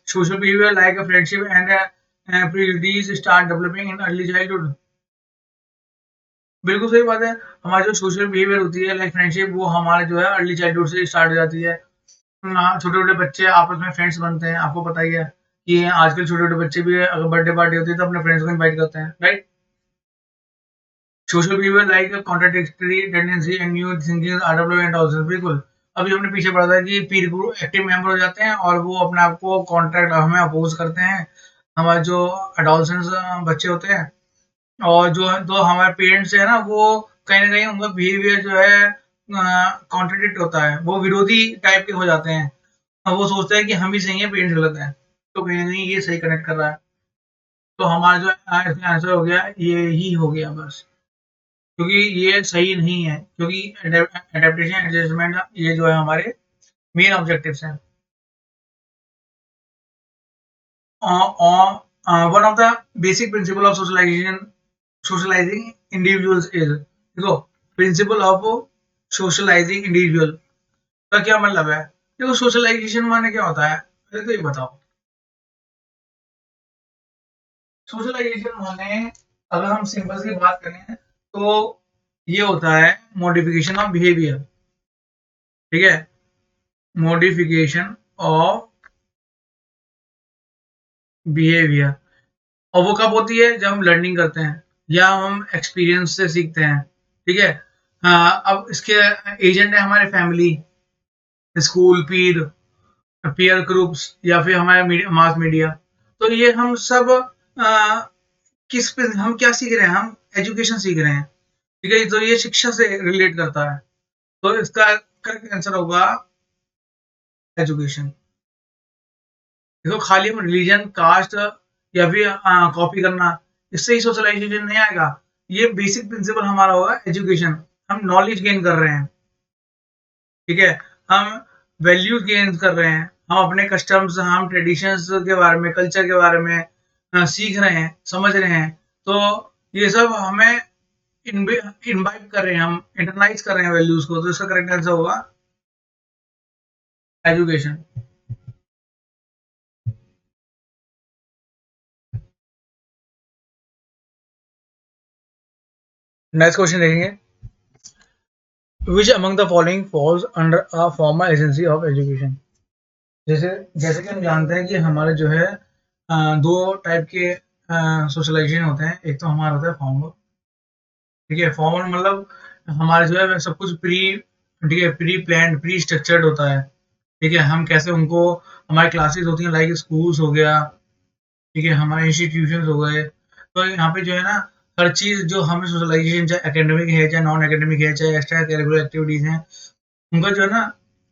Social behaviour like a friendship and priorities start developing in early childhood. बिल्कुल सही बात है। हमारी जो सोशल बिहेवियर होती है लाइक फ्रेंडशिप, वो हमारे जो है अर्ली चाइल्डहुड से स्टार्ट हो जाती है। छोटे-छोटे बच्चे आपस में फ्रेंड्स बनते हैं, आपको पता ही है कि आजकल छोटे-छोटे बच्चे भी अगर बर्थडे पार्टी होती है तो अपने फ्रेंड्स को इनवाइट करते हैं, right? Social behaviour like a contradictory tendency and new thinking are development also. बिल्कुल। अभी हमने पीछे पढ़ा था कि पीर ग्रुप एक्टिव मेंबर हो जाते हैं और वो अपने आप को कॉन्ट्रैक्ट हमें अपोज करते हैं। हमारे जो एडोलसेंस बच्चे होते हैं और जो हमारे पेरेंट्स है ना, वो कहीं न कहीं उनका बिहेवियर जो है कॉन्ट्रडिक्ट होता है। वो विरोधी टाइप के हो जाते हैं। अब वो सोचते हैं कि हम ही सही हैं, पेरेंट्स गलत हैं। तो कहीं न कहीं ये सही कनेक्ट कर रहा है। तो हमारा जो इसका आंसर हो गया, ये ही हो गया बस। क्योंकि ये सही नहीं है, क्योंकि एडेप्टेशन एडजस्टमेंट ये जो है हमारे मेन ऑब्जेक्टिव्स हैं। One of the basic principle of socializing individuals is, देखो, प्रिंसिपल ऑफ सोशलाइजिंग इंडिविजुअल का क्या मतलब है? देखो, सोशलाइजेशन माने क्या होता है? पहले तो ये बताओ। सोशलाइजेशन माने, अगर हम सिंपल सी बात करें, तो ये होता है मॉडिफिकेशन ऑफ बिहेवियर। ठीक है? Modification of behaviour. और वो कब होती है? जब हम लर्निंग करते हैं या हम एक्सपीरियंस से सीखते हैं। ठीक है? हाँ, अब इसके एजेंट है हमारे फैमिली, स्कूल, पीयर ग्रुप्स या फिर हमारे मास मीडिया। तो ये हम सब किस पे हम क्या सीख रहे हैं? हम एजुकेशन सीख रहे हैं। ठीक है? तो ये शिक्षा से रिलेट करता है। तो इसका करेक्ट आंसर होगा एजुकेशन। देखो, खाली हम रिलीजन, कास्ट या फिर कॉपी करना, इससे ही सोशलाइजेशन नहीं आएगा। ये बेसिक प्रिंसिपल हमारा होगा एजुकेशन। हम नॉलेज गेन कर रहे हैं, ठीक है? हम वैल्यूज गेन कर रहे हैं। हम अपने कस्टम्स, हम ट्रेडिशंस के बारे में, कल्चर के बारे में सीख रहे हैं, समझ रहे हैं। तो ये सब हमें इनवाइट कर रहे हैं, हम इंटरनाइज कर रहे हैं वैल्यूज को। तो इसका करेक्ट आंसर होगा एजुकेशन। नेक्स्ट क्वेश्चन देखेंगे। Which among the following falls under a formal agency of education. जैसे जैसे कि हम जानते हैं कि हमारे जो है दो टाइप के सोशलाइजेशन होते हैं। एक तो हमारा होता है फॉर्मल। ठीक है? फॉर्मल मतलब हमारे जो है सब कुछ ठीक है, प्री प्लान्ड, प्री स्ट्रक्चर्ड होता है। ठीक है? हम कैसे उनको, हमारी क्लासेस होती हैं लाइक स्कूल्स हो गया, ठीक है, हमारे इंस्टीट्यूशंस हो गए। तो यहाँ पे जो है ना, हर चीज़ जो हमें सोशलाइजेशन, चाहे एकेडमिक है, चाहे नॉन एकेडमिक है, चाहे एक्स्ट्रा करिकुलर एक्टिविटीज़ हैं, उनका जो है ना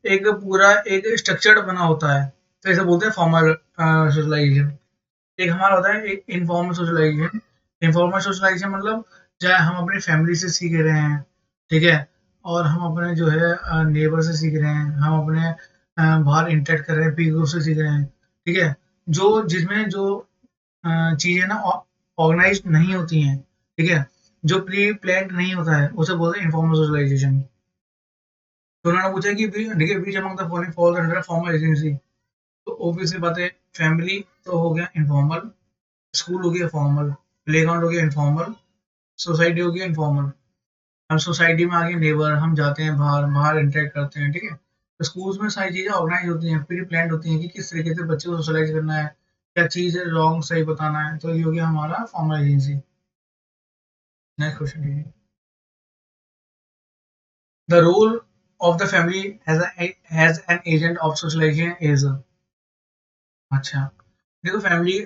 एक पूरा एक स्ट्रक्चर्ड बना होता है। तो इसे बोलते हैं फॉर्मल सोशलाइजेशन। एक हमारा होता है एक इनफॉर्मल सोशलाइजेशन। इनफॉर्मल सोशलाइजेशन मतलब चाहे हम अपनी फैमिली से सीख रहे हैं, ठीक है, और हम अपने जो है नेबर से सीख रहे हैं, हम अपने बाहर इंटरेक्ट कर रहे हैं, पी ग्रुप से सीख रहे हैं। ठीक है? जो जिसमें जो चीज़ें ना ऑर्गेनाइज नहीं होती हैं, ठीक है, जो प्री प्लान्ड नहीं होता है, उसे बोलते हैं इनफॉर्मल सोशलाइजेशन। तो उन्होंने पूछा कि ठीक है, which among the following falls under formal agency. तो ऑब्वियस सी बात है, फैमिली तो हो गया इनफॉर्मल, स्कूल हो गया फॉर्मल, प्लेग्राउंड हो गया इनफॉर्मल, सोसाइटी हो गया इनफॉर्मल। हम सोसाइटी में आगे नेबर, हम जाते हैं बाहर, बाहर इंटरेक्ट करते हैं, ठीक है। तो स्कूल्स में सारी चीज़ें ऑर्गेनाइज होती हैं, प्री प्लान्ड होती हैं कि किस तरीके से बच्चे को सोशलाइज करना है, क्या चीज़ है रॉन्ग सही बताना है। तो ये हो गया हमारा formal agency. Next question. The role of the family has an agent of socialization is. अच्छा, देखो फैमिली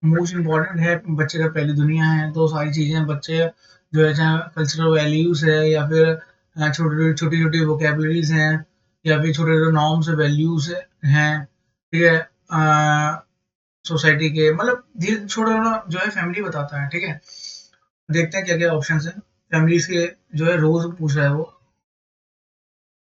मोस्ट इम्पोर्टेंट है, बच्चे का पहली दुनिया है, तो सारी चीज़ें बच्चे जो है चाहे कल्चरल वैल्यूज़ है या फिर छोटी-छोटी वोकैब्युलरीज़ हैं या फिर छोटे-छोटे नॉर्म्स वैल्यूज़ हैं, ठीक है? सोसाइटी के मतलब धीरे छोटा-छोटा जो है फैमिली बताता है, ठीक है? देखते हैं क्या-क्या ऑप्शंस हैं। फैमिलीज़ के जो है रोल्स पूछ रहा है वो।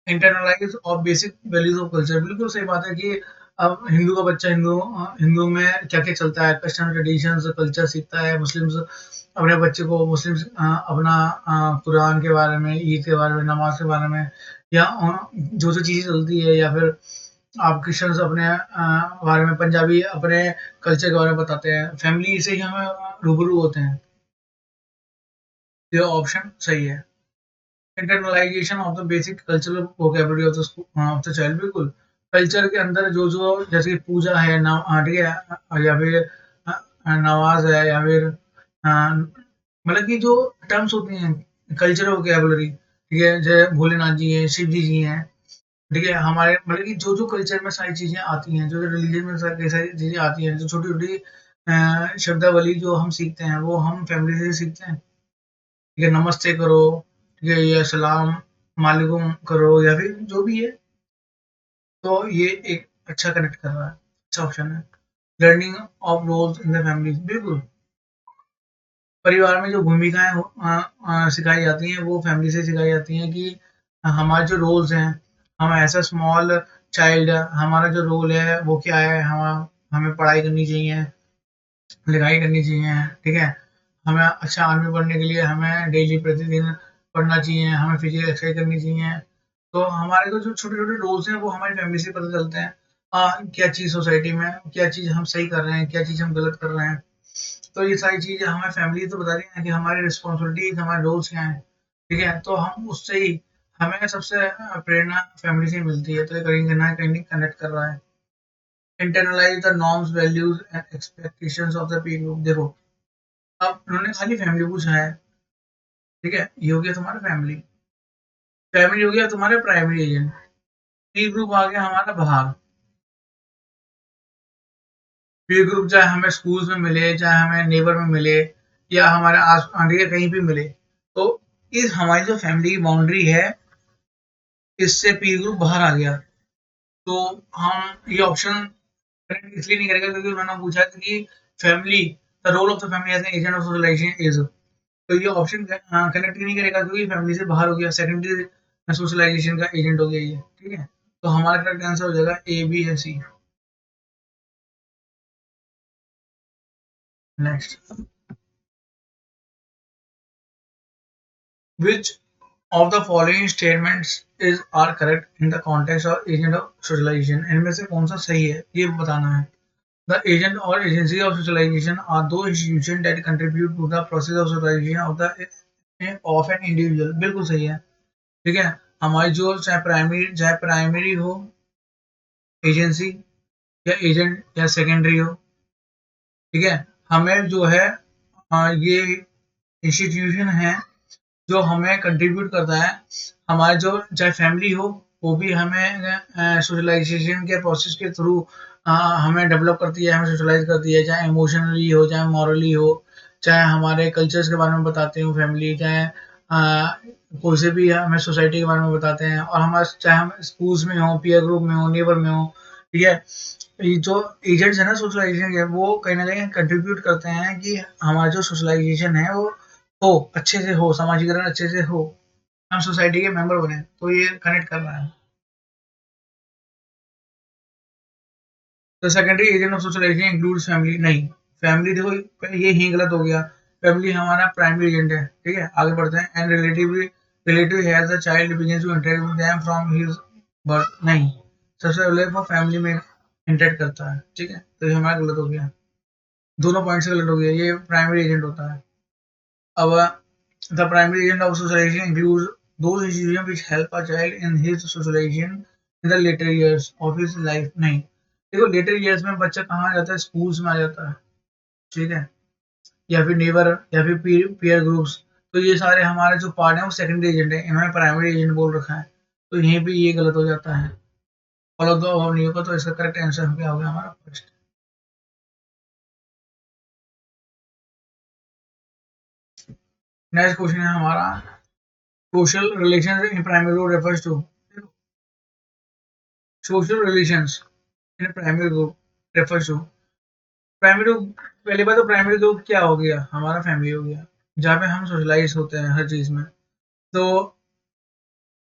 Internalize of basic values of culture, बिल्कुल सही बात है कि अब हिंदू का बच्चा हिंदू में क्या क्या चलता है, कस्टम ट्रेडिशंस कल्चर सीखता है। मुस्लिम्स अपने बच्चे को मुस्लिम्स अपना कुरान के बारे में, ईद के बारे में, नमाज के बारे में या जो जो चीज़ें चलती है, या फिर आप क्रिश्चियंस अपने बारे में, पंजाबी अपने कल्चर के बारे में बताते हैं। फैमिली से ही हमें रूबरू होते हैं। ये ऑप्शन सही है। Internalisation of the basic cultural vocabulary of the child, बिल्कुल। कल्चर के अंदर जो-जो जैसे कि पूजा है, ठीक है, या फिर नमाज़ है, या फिर मतलब कि जो टर्म्स होती हैं कल्चरल वोकैबुलरी, ठीक है, जैसे भोलेनाथ जी हैं, शिव जी हैं, ठीक है, हमारे मतलब कि जो-जो कल्चर में सारी चीज़ें आती हैं, जो-जो रिलीजन में सारी सारी चीज़ें आती हैं, जो छोटी-छोटी शब्दावली जो हम सीखते हैं, वो हम फैमिली से ही सीखते हैं। ठीक है, नमस्ते करो, ठीक है, या सलाम वालेकुम करो, या फिर जो भी है, तो ये एक अच्छा कनेक्ट कर रहा है, अच्छा ऑप्शन है। Learning of roles in the family, बिल्कुल। परिवार में जो भूमिकाएँ सिखाई जाती हैं, वो फैमिली से सिखाई जाती हैं कि हमारे जो रोल्स हैं, हम एज़ अ स्मॉल चाइल्ड, हमारा जो रोल है, वो क्या है? हमें पढ़ाई करनी चाहिए, लिखाई करनी चाहिए, ठीक है? हमें अच्छा आर्मी बनने के लिए हमें डेली प्रतिदिन पढ़ना चाहिए, हमें फिज़िकल एक्सरसाइज करनी चाहिए। तो हमारे को जो छोटे-छोटे रोल्स हैं, वो हमारी फैमिली से पता चलते हैं। क्या चीज़ सोसाइटी में, क्या चीज़ हम सही कर रहे हैं, क्या चीज़ हम गलत कर रहे हैं। तो ये सारी चीज़ें हमें फैमिली तो बता रही है कि हमारी रिस्पॉन्सिबिलिटीज़, हमारे रोल्स क्या हैं, ठीक है? तो हम उससे ही हमें सबसे प्रेरणा फैमिली से ही मिलती है, तो ये कहीं न कहीं कनेक्ट कर रहा है। Internalize the norms, values and expectations of the people group, देखो, अब उन्होंने खाली फैमिली पूछा है, ठीक है? ये हो गया तुम्हारा फैमिली। फैमिली हो गया तुम्हारे प्राइमरी एजेंट। पीर ग्रुप आ गया हमारा बाहर। पीर ग्रुप चाहे हमें स्कूल्स में मिले, चाहे हमें नेबर में मिले, या हमारे ठीक है, कहीं भी मिले। तो इस हमारी जो फैमिली की बाउंड्री है, इससे पीर ग्रुप बाहर आ गया। तो हम ये ऑप्शन करेक्ट इसलिए नहीं करेंगे क्योंकि उन्होंने पूछा था कि family, the role of the family as an agent of socialization is. तो ये ऑप्शन कनेक्ट ही नहीं करेगा क्योंकि फैमिली से बाहर हो गया, सेकेंडरी सोशलाइजेशन का एजेंट हो गया ये, ठीक है? तो हमारा करेक्ट आंसर हो जाएगा A, B and C. Next, which of the following statements is are correct in the context or agent of socialization, इनमें से कौन सा सही है ये बताना है। The agent or agency of socialization are two institution that contribute to the process of socialization of an individual, बिल्कुल सही है, ठीक है। हमारी जो चाहे प्राइमरी हो एजेंसी, या एजेंट, या सेकेंडरी हो, ठीक है, हमें जो है ये इंस्टीट्यूशन है जो हमें कंट्रीब्यूट करता है। हमारे जो चाहे फैमिली हो, वो भी हमें सोशलाइजेशन के प्रोसेस के थ्रू हमें डेवलप करती है, हमें सोशलाइज करती है, चाहे इमोशनली हो, चाहे मॉरली हो, चाहे हमारे कल्चर्स के बारे में बताते हो फैमिली, चाहे कोई से भी हमें सोसाइटी के बारे में बताते हैं, और हमारे चाहे हम स्कूल्स में हो, पीयर ग्रुप में हो, नेबर में हो, ठीक है। ये जो एजेंट्स है ना सोशलाइजेशन के, वो कहीं न कहीं कंट्रीब्यूट करते हैं कि हमारा जो सोशलाइजेशन है वो हो, अच्छे से हो, समाजीकरण अच्छे से हो, हम सोसाइटी के मेंबर बने, तो ये कनेक्ट कर रहा है। तो secondary agent of socialization includes family, नहीं, फैमिली देखो ये ही गलत हो गया। फैमिली हमारा प्राइमरी एजेंट है, ठीक है, आगे बढ़ते हैं। And relative has the child begins to interact with them from his birth, नहीं, सबसे पहले वो फैमिली में इंटरेक्ट करता है, ठीक है, तो ये हमारा गलत हो गया, दोनों पॉइंट से गलत हो गया, ये प्राइमरी एजेंट होता है। अब the primary agent of socialization includes those institution which help a child in his socialization in the later years of his life, नहीं, देखो लेटर ईयर्स में बच्चा कहाँ आ जाता है, स्कूल्स में आ जाता है, ठीक है, या फिर नेबर, या फिर पीयर ग्रुप्स। तो ये सारे हमारे जो पार्ट है वो सेकेंडरी एजेंट है, इन्होंने प्राइमरी एजेंट बोल रखा है, तो यहीं पे ये गलत हो जाता है। फॉलो दो और नहीं होगा, तो इसका करेक्ट आंसर क्या हो गया हमारा फर्स्ट। नेक्स्ट क्वेश्चन है हमारा, social relation in primary group refers to, social relations in primary group refers to, primary group, पहली बात तो प्राइमरी ग्रुप क्या हो गया, हमारा फैमिली हो गया, जहाँ पे हम सोशलाइज होते हैं हर चीज में। तो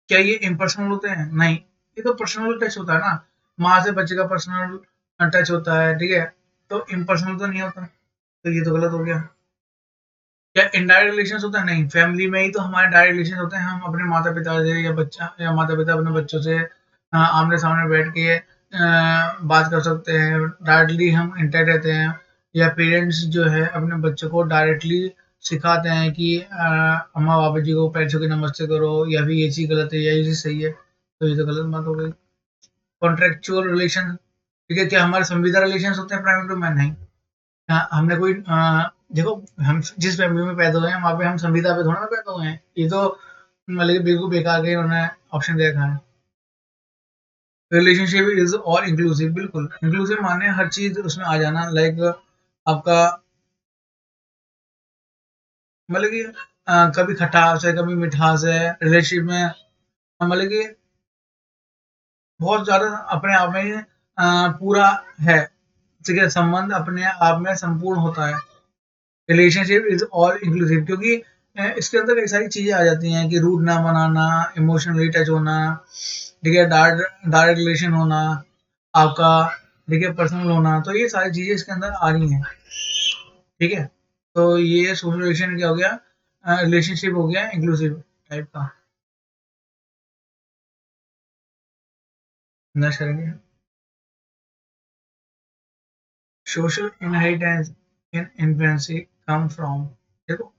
क्या ये इम्पर्सनल होते हैं? नहीं, ये तो पर्सनल टच होता है ना, माँ से बच्चे का पर्सनल टच होता है, ठीक है, तो इम्पर्सनल तो नहीं होता, तो ये तो गलत हो गया। क्या इनडायरेक्ट रिलेशन होता है? नहीं, फैमिली में ही तो हमारे डायरेक्ट रिलेशन होते हैं, हम अपने माता पिता से या बच्चा या माता पिता अपने बच्चों से आमने सामने बैठ के बात कर सकते हैं, डायरेक्टली हम इंटरेक्ट रहते हैं, या पेरेंट्स जो है अपने बच्चों को डायरेक्टली सिखाते हैं कि अम्मा पापा जी को पैर छू के नमस्ते करो, या फिर ये चीज़ गलत है या ये चीज़ सही है, तो ये तो गलत बात हो गई। कॉन्ट्रेक्चुअल रिलेशन, ठीक है, क्या हमारे संविदा रिलेशन होते हैं प्राइवेट में? नहीं। हमने कोई देखो, हम जिस फैमिली में पैदा हुए हैं वहाँ पे हम संविदा पे थोड़ा ना पैदा हुए हैं, ये तो मतलब कि बिल्कुल बेकार के उन्होंने ऑप्शन दे रखा है। रिलेशनशिप इज और इंक्लूसिव, बिल्कुल इंक्लूसिव माने हर चीज उसमें आ जाना, लाइक आपका मतलब कि कभी खटास है कभी मिठास है रिलेशनशिप में, मतलब कि बहुत ज्यादा अपने आप में पूरा है, ठीक है, संबंध अपने आप में संपूर्ण होता है। रिलेशनशिप इज ऑल इंक्लूसिव, क्योंकि इसके अंदर कई सारी चीजें आ जाती हैं कि रूट ना बनाना, इमोशनली टच होना, ठीक है, डायरेक्ट डायरेक्ट रिलेशन होना आपका, ठीक है, पर्सनल होना, तो ये सारी चीजें इसके अंदर आ रही हैं, ठीक है। तो ये सोशल रिलेशन क्या हो गया, रिलेशनशिप हो गया इंक्लूसिव टाइप का। नेक्स्ट करेंगे, social inheritance in infancy come from, देखो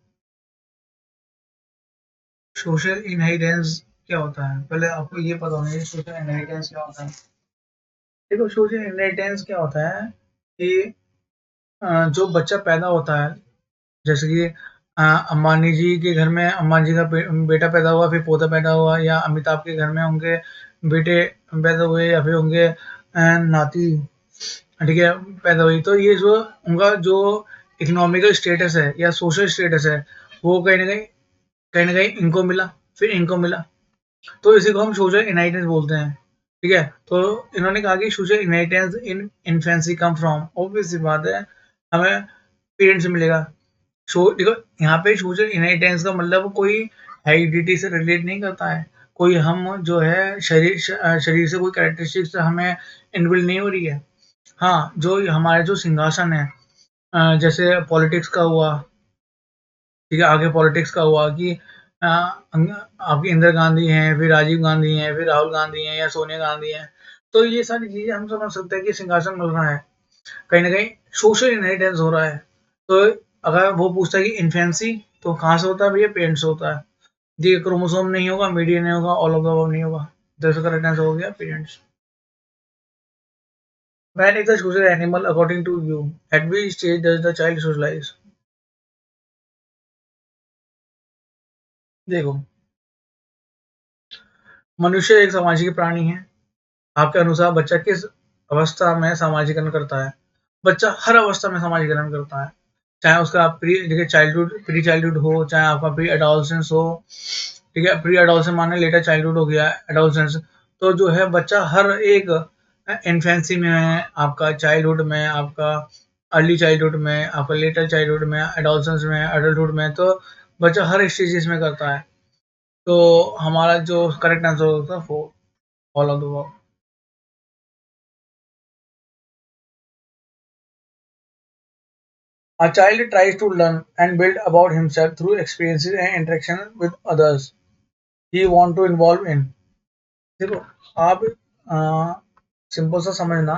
सोशल इनहेरिटेंस क्या होता है, पहले आपको ये पता होना चाहिए सोशल इनहेरिटेंस क्या होता है। देखो सोशल इनहेरिटेंस क्या होता है कि जो बच्चा पैदा होता है, जैसे कि अंबानी जी के घर में अंबानी जी का बेटा पैदा हुआ, फिर पोता पैदा हुआ, या अमिताभ के घर में उनके बेटे पैदा हुए, या फिर उनके नाती, ठीक है, पैदा हुई, तो ये जो उनका जो इकोनॉमिकल स्टेटस है या सोशल स्टेटस है, वो कहीं ना कहीं इनको मिला, फिर इनको मिला, तो इसी को हम सोशल इनहेरिटेंस बोलते हैं, ठीक है। तो इन्होंने कहा कि social inheritance in infancy come from, obvious सी बात है, हमें पेरेंट्स से मिलेगा। सो देखो यहाँ पे सोशल इनहेरिटेंस का मतलब कोई हेरिडिटी से रिलेट नहीं करता है, कोई हम जो है शरीर से कोई कैरेक्टरिस्टिक्स हमें इनबिल्ड नहीं हो रही है। हाँ, जो हमारे जो सिंहासन है, जैसे पॉलिटिक्स का हुआ, ठीक है, आगे पॉलिटिक्स का हुआ कि आपकी इंदिरा गांधी हैं, फिर राजीव गांधी हैं, फिर राहुल गांधी हैं, या सोनिया गांधी हैं, तो ये सारी चीजें हम समझ सकते हैं कि सिंहासन मिल रहा है, कहीं ना कहीं सोशल इनहेरिटेंस हो रहा है। तो अगर वो पूछता है कि इन्फेंसी तो कहाँ से होता है भैया, पेरेंट्स से होता है, जी क्रोमोसोम नहीं होगा, मीडिया नहीं होगा, ऑल ऑफ द अबव नहीं होगा, तो इसका करेक्ट आंसर हो गया parents. Man is the social animal according to you, at which stage does the child socialize, देखो मनुष्य एक सामाजिक प्राणी है, आपके अनुसार बच्चा किस अवस्था में सामाजिकरण करता है? बच्चा हर अवस्था में सामाजिकरण करता है, चाहे उसका प्री देखिए चाइल्डहुड प्री चाइल्डहुड हो, चाहे आपका प्री एडोलसेंस हो, ठीक है, प्री एडोलसेंस माने लेटर चाइल्डहुड हो गया एडोलसेंस, तो जो है बच्चा हर एक इन्फेंसी में है, आपका चाइल्डहुड में, आपका अर्ली चाइल्डहुड में, आपका लेटर चाइल्डहुड में, एडोलसेंस में, एडल्टहुड में, तो बच्चा हर स्टेजेस में करता है, तो हमारा जो करेक्ट आंसर होता है four, all of the. A child tries to learn and build about himself through experiences and interaction with others he want to involve in। देखो आप सिंपल सा समझना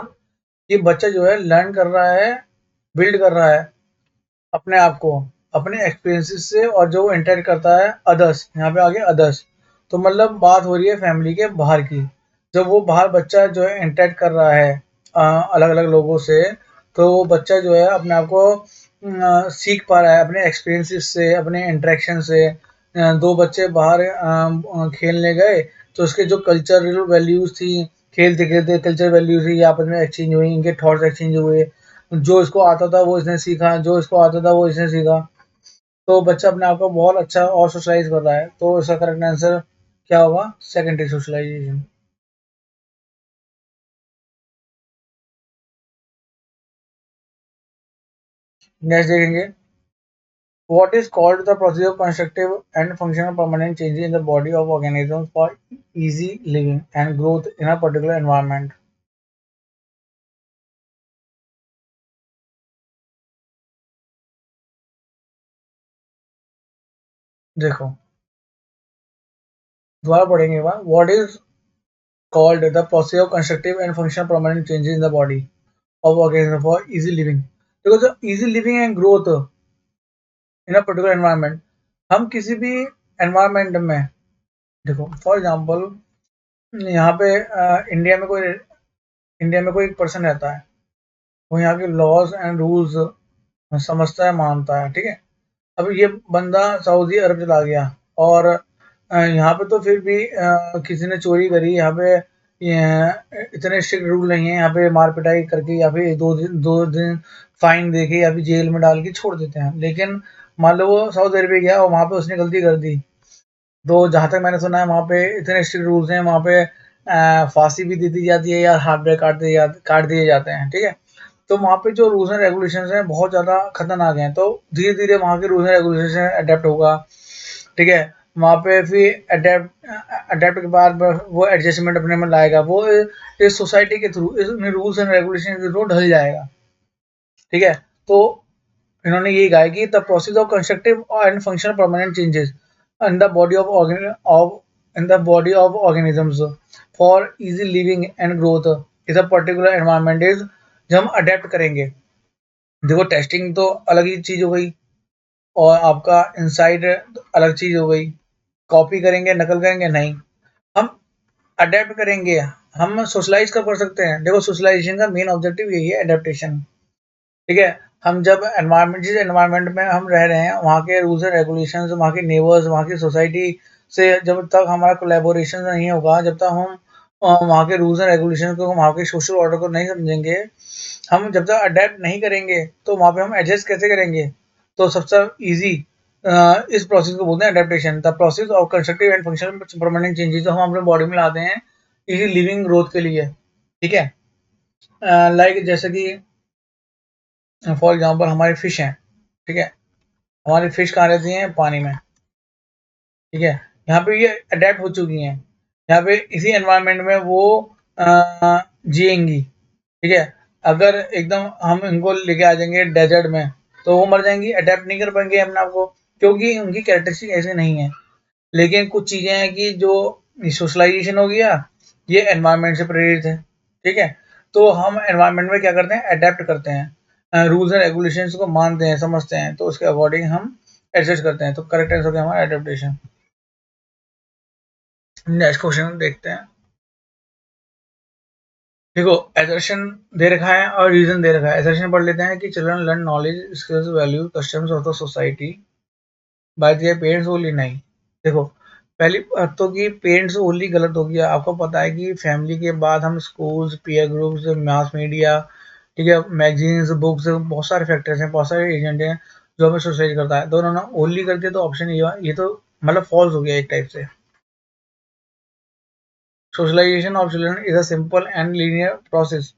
कि बच्चा जो है लर्न कर रहा है, बिल्ड कर रहा है अपने आप को, अपने एक्सपीरियंसेस से, और जो वो इंटरेक्ट करता है अदर्स, यहाँ पे आगे अदर्स, तो मतलब बात हो रही है फैमिली के बाहर की, जब वो बाहर बच्चा जो है इंटरेक्ट कर रहा है अलग अलग लोगों से, तो वो बच्चा जो है अपने आप को सीख पा रहा है अपने एक्सपीरियंसेस से, अपने इंटरेक्शन से। दो बच्चे बाहर खेलने गए, तो उसके जो कल्चरल वैल्यूज थी, खेलते खेलते कल्चर वैल्यूज थी, ये आपस में एक्सचेंज हुई, इनके थॉट्स एक्सचेंज हुए, जो इसको आता था वो इसने सीखा, जो इसको आता था वो इसने सीखा, तो बच्चा अपने आप को बहुत अच्छा और सोशलाइज कर रहा है, तो इसका करेक्ट आंसर क्या होगा? Secondary socialization. नेक्स्ट देखेंगे, what is called the process of constructive and functional permanent change in the body of organisms for easy living and growth in a particular environment? देखो, दोबारा पढ़ेंगे एक बार। What is called the process of constructive and functional permanent changes in the body of organism for easy living? देखो, जो easy living and growth in a particular environment, हम किसी भी environment में, देखो फॉर एग्जांपल यहाँ पे इंडिया में कोई एक पर्सन रहता है, वो यहाँ के लॉज एंड रूल्स समझता है, मानता है, ठीक है। अब ये बंदा सऊदी अरब चला गया और यहाँ पे तो फिर भी किसी ने चोरी करी, यहाँ पे इतने स्ट्रिक्ट रूल नहीं है, यहाँ पे मार पिटाई करके या फिर 2 दिन फाइन दे के या फिर जेल में डाल के छोड़ देते हैं। लेकिन मान लो वो सऊदी अरब गया और वहाँ पे उसने गलती कर दी, तो जहाँ तक मैंने सुना है वहाँ पे इतने स्ट्रिक्ट रूल्स हैं, वहाँ पे फांसी भी दे दी जाती है या हाथ पैर काट दिए जाते हैं, ठीक है। तो वहाँ पे जो रूल्स एंड रेगुलेशंस हैं बहुत ज़्यादा खतरनाक हैं, तो धीरे धीरे वहाँ के रूल्स एंड रेगुलेशन अडेप्ट होगा, ठीक है। वहाँ पे फिर अडेप्ट अडेप्ट के बाद वो एडजस्टमेंट अपने में लाएगा, वो इस सोसाइटी के थ्रू, इस रूल्स एंड रेगुलेशन के थ्रू ढल जाएगा, ठीक है। तो इन्होंने यही कहा है कि the process of constructive and functional permanent changes in the body of in the body of organisms for easy living and growth is a particular environment is, जब हम अडेप्ट करेंगे। देखो, टेस्टिंग तो अलग ही चीज़ हो गई और आपका इनसाइड अलग चीज़ हो गई। कॉपी करेंगे, नकल करेंगे, नहीं, हम अडेप्ट करेंगे। हम सोशलाइज कब कर सकते हैं? देखो, सोशलाइजेशन का मेन ऑब्जेक्टिव यही है, अडेप्टेशन, ठीक है। हम जब एनवायरमेंट, जिस एनवायरमेंट में हम रह रहे हैं, वहाँ के रूल्स एंड रेगुलेशंस, वहाँ के नेबर्स, वहाँ की सोसाइटी से जब तक हमारा कोलैबोरेशन नहीं होगा, जब तक हम वहाँ के रूल्स एंड रेगुलेशन को, वहाँ के सोशल ऑर्डर को नहीं समझेंगे, हम जब तक अडेप्ट नहीं करेंगे, तो वहाँ पे हम एडजस्ट कैसे करेंगे? तो सबसे ईजी इस प्रोसेस को बोलते हैं adaptation, the process of constructive and functional permanent changes जो हम अपने बॉडी में लाते हैं इजी लिविंग ग्रोथ के लिए, ठीक है। लाइक जैसे कि फॉर एग्जांपल हमारी फिश हैं, ठीक है। हमारी फिश कहाँ रहती हैं? पानी में, ठीक है। यहाँ पे ये अडेप्ट हो चुकी हैं, यहाँ पे इसी एनवायरनमेंट में वो जिएंगी, ठीक है। अगर एकदम हम इनको लेके आ जाएंगे डेजर्ट में, तो वो मर जाएंगी, अडेप्ट नहीं कर पाएंगे अपने आप को, क्योंकि उनकी कैरेक्टरिस्टिक ऐसे नहीं है। लेकिन कुछ चीज़ें हैं कि जो सोशलाइजेशन हो गया, ये एनवायरनमेंट से प्रेरित है, ठीक है। तो हम एनवायरनमेंट में क्या करते हैं? अडेप्ट करते हैं, रूल्स एंड रेगुलेशंस को मानते हैं, समझते हैं, तो उसके अकॉर्डिंग हम एडजस्ट करते हैं। तो करेक्ट आंसर हो गया हमारा एडेप्टेशन। नेक्स्ट क्वेश्चन देखते हैं। देखो, एसर्शन दे रखा है और रीजन दे रखा है। एसर्शन पढ़ लेते हैं कि children learn knowledge, skills, value, customs of the society bye their parents only. नहीं, देखो, पहली बात तो कि पेरेंट्स ओनली गलत हो गया। आपको पता है कि फैमिली के बाद हम schools, peer groups, mass media, ठीक है, मैगजीन्स, बुक्स, बहुत सारे फैक्टर्स हैं, बहुत सारे एजेंट हैं जो हमें सोसाइज करता है। तो उन्होंने ओनली कर दिया, तो ऑप्शन ये तो मतलब फॉल्स हो गया एक टाइप से। Socialization of children is a simple and linear process.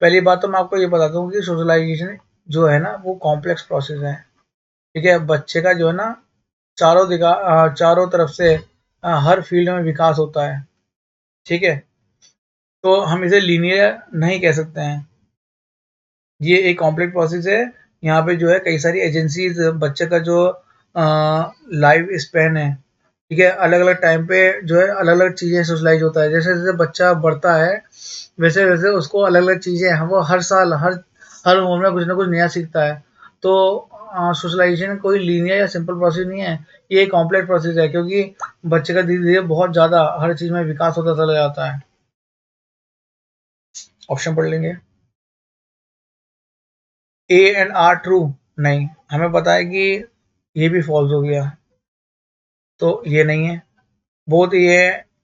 पहली बात तो मैं आपको ये बताता हूँ कि सोशलाइजेशन जो है ना, वो कॉम्प्लेक्स प्रोसेस है, ठीक है। बच्चे का जो है ना, चारों तरफ से हर फील्ड में विकास होता है, ठीक है। तो हम इसे लीनियर नहीं कह सकते हैं, ये एक कॉम्प्लेक्स प्रोसेस है। यहाँ पे जो है कई सारी एजेंसीज, बच्चे का जो लाइफ स्पेन है, ठीक है, अलग अलग टाइम पे जो है अलग अलग चीज़ें सोशलाइज होता है। जैसे जैसे बच्चा बढ़ता है, वैसे वैसे उसको अलग अलग चीज़ें हैं, वो हर साल हर उम्र में कुछ ना कुछ नया सीखता है। तो सोशलाइजेशन कोई लीनियर या सिंपल प्रोसेस नहीं है, ये एक कॉम्प्लेक्स प्रोसेस है, क्योंकि बच्चे का धीरे धीरे बहुत ज़्यादा हर चीज़ में विकास होता चला जाता है। ऑप्शन पढ़ लेंगे। ए एंड आर ट्रू, नहीं, हमें पता है कि ये भी फॉल्स हो गया, तो ये नहीं है। बोथ ये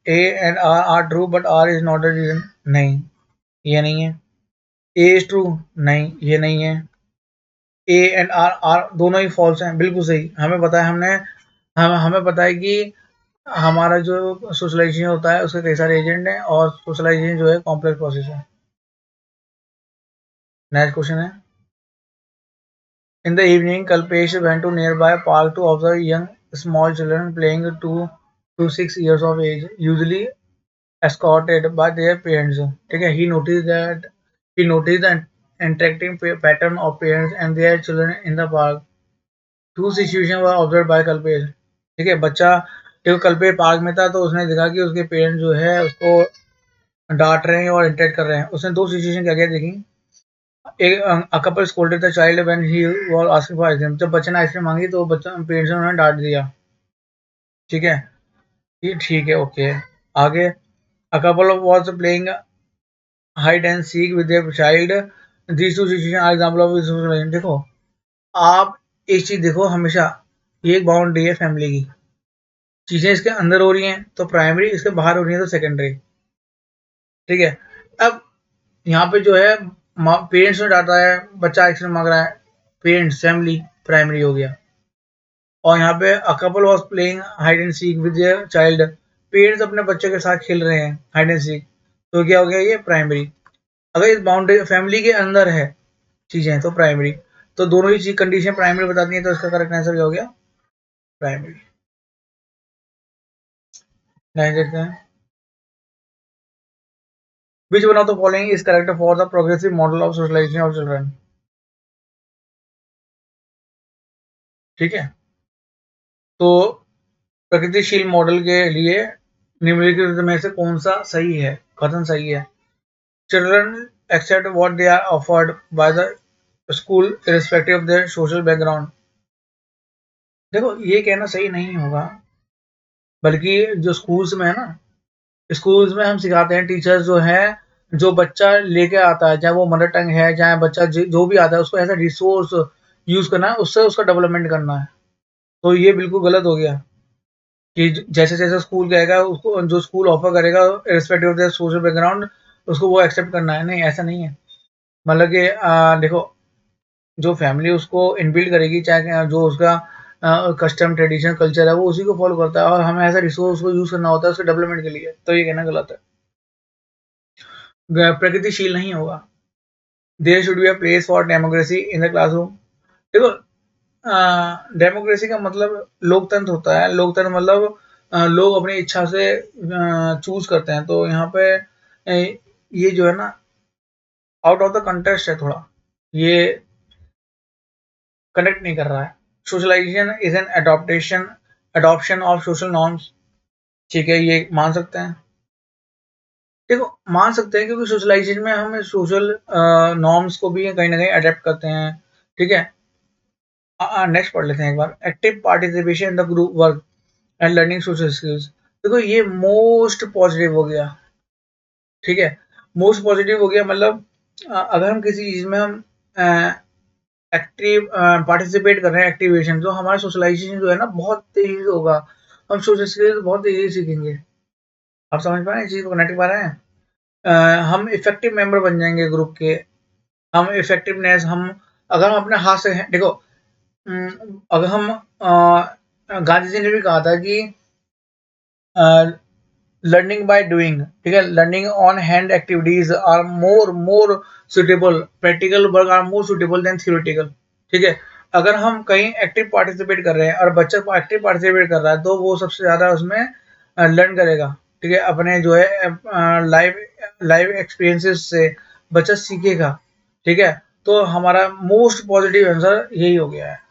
A and R are true but R is not a reason, नहीं, ये नहीं है। ए इज ट्रू, नहीं, ये नहीं है। ए एंड आर आर दोनों ही फॉल्स हैं, बिल्कुल सही। हमें पता है हमें पता है कि हमारा जो सोशलाइजेशन होता है उसके कई सारे एजेंट हैं और सोशलाइजेशन जो है कॉम्प्लेक्स प्रोसेस है। नेक्स्ट क्वेश्चन है, in the evening Kalpesh went to nearby park to observe young small children playing 2 to 6 years of age, usually escorted by their parents. ठीक है, he noticed the interacting pattern of parents and their children in the park. Two situations were observed by Kalpesh. ठीक है, बच्चा जो Kalpesh park में था तो उसने देखा कि उसके पेरेंट्स जो है उसको डांट रहे हैं और इंटरेक्ट कर रहे हैं। उसने दो सिचुएशन क्या क्या देखी। एक, a couple scolded the child when he was asking for ice cream. जब बच्चे ने आइसक्रीम मांगी तो बच्चा पेरेंट्स ने उन्हें डांट दिया। ठीक है, ये ठीक है, ओके। आगे, a couple was playing hide and seek with their child, these two situation are example of socialization. देखो, आप एक चीज देखो हमेशा, ये एक बाउंड्री है फैमिली की। चीजें इसके अंदर हो रही हैं तो प्राइमरी, इसके बाहर हो रही है तो सेकेंडरी। ठीक है, अब यहाँ पे जो है पेरेंट्स ने डांटा है, बच्चा आइसक्रीम मांग रहा है, पेरेंट्स फैमिली प्राइमरी हो गया। और यहाँ पे अ couple was playing hide and seek with their child, parents अपने बच्चे के साथ खेल रहे हैं हाइड एंड सीक, तो क्या हो गया ये प्राइमरी। अगर इस बाउंड्री फैमिली के अंदर है चीजें तो प्राइमरी, तो दोनों ही चीज कंडीशन प्राइमरी बताती है, तो इसका करेक्ट आंसर क्या हो गया, प्राइमरी। नेक्स्ट देखते हैं, which one of the following is correct for the progressive model of socialization of children. ठीक है, तो प्रगतिशील मॉडल के लिए निम्नलिखित में से कौन सा सही है, कथन सही है। Children accept what they are offered by the school irrespective of their social background. देखो, ये कहना सही नहीं होगा, बल्कि जो स्कूल्स में है ना, स्कूल्स में हम सिखाते हैं, टीचर्स जो है, जो बच्चा लेके आता है, चाहे वो मदर टंग है, चाहे बच्चा जो भी आता है, उसको एज अ रिसोर्स यूज करना है, उससे उसका डेवलपमेंट करना है। तो ये बिल्कुल गलत हो गया कि जैसे जैसे स्कूल कहेगा उसको, जो स्कूल ऑफर करेगा respective of their social background, उसको वो एक्सेप्ट करना है। नहीं, ऐसा नहीं है। मतलब कि देखो, जो फैमिली उसको इनबिल्ड करेगी, चाहे जो उसका कस्टम ट्रेडिशन कल्चर है वो उसी को फॉलो करता है, और हमें ऐसा रिसोर्स को यूज करना होता है उसके डेवलपमेंट के लिए, तो ये कहना गलत है, प्रगतिशील नहीं होगा। There should be a place for democracy in the classroom. देखो, डेमोक्रेसी का मतलब लोकतंत्र होता है। लोकतंत्र मतलब लोग अपनी इच्छा से चूज करते हैं, तो यहाँ पे ये जो है ना, आउट ऑफ द कंटेस्ट है थोड़ा, ये कनेक्ट नहीं कर रहा है। Socialization is an adoption of social norms. ठीक है, ये मान सकते हैं। देखो, मान सकते हैं क्योंकि सोशलाइजेशन में हम सोशल नॉर्म्स को भी कहीं ना कहीं अडेप्ट करते हैं। ठीक है, नेक्स्ट पढ़ लेते हैं एक बार, active participation in the group work and learning social skills. देखो, ये मोस्ट पॉजिटिव हो गया। ठीक है, मोस्ट पॉजिटिव हो गया, मतलब अगर हम किसी चीज में हम एक्टिव पार्टिसिपेट कर रहे हैं, एक्टिवेशन, तो हमारा सोशलाइजेशन जो है ना बहुत तेजी से होगा, हम सोशल स्किल्स बहुत तेजी से सीखेंगे। आप समझ पा रहे हैं, इस चीज को कनेक्ट कर पा रहे हैं। हम इफेक्टिव मेंबर बन जाएंगे ग्रुप के। हम इफेक्टिवनेस, हम अगर हम अपने हाथ से देखो, अगर हम गांधी जी ने भी कहा था कि लर्निंग बाय डूइंग, ठीक है, learning on hand activities are more suitable, practical work are more suitable than theoretical. ठीक है, अगर हम कहीं एक्टिव पार्टिसिपेट कर रहे हैं और बच्चा एक्टिव पार्टिसिपेट कर रहा है तो वो सबसे ज्यादा उसमें लर्न करेगा। ठीक है, अपने जो है लाइव लाइव एक्सपीरियंसेस से बच्चा सीखेगा। ठीक है, तो हमारा मोस्ट पॉजिटिव आंसर यही हो गया है।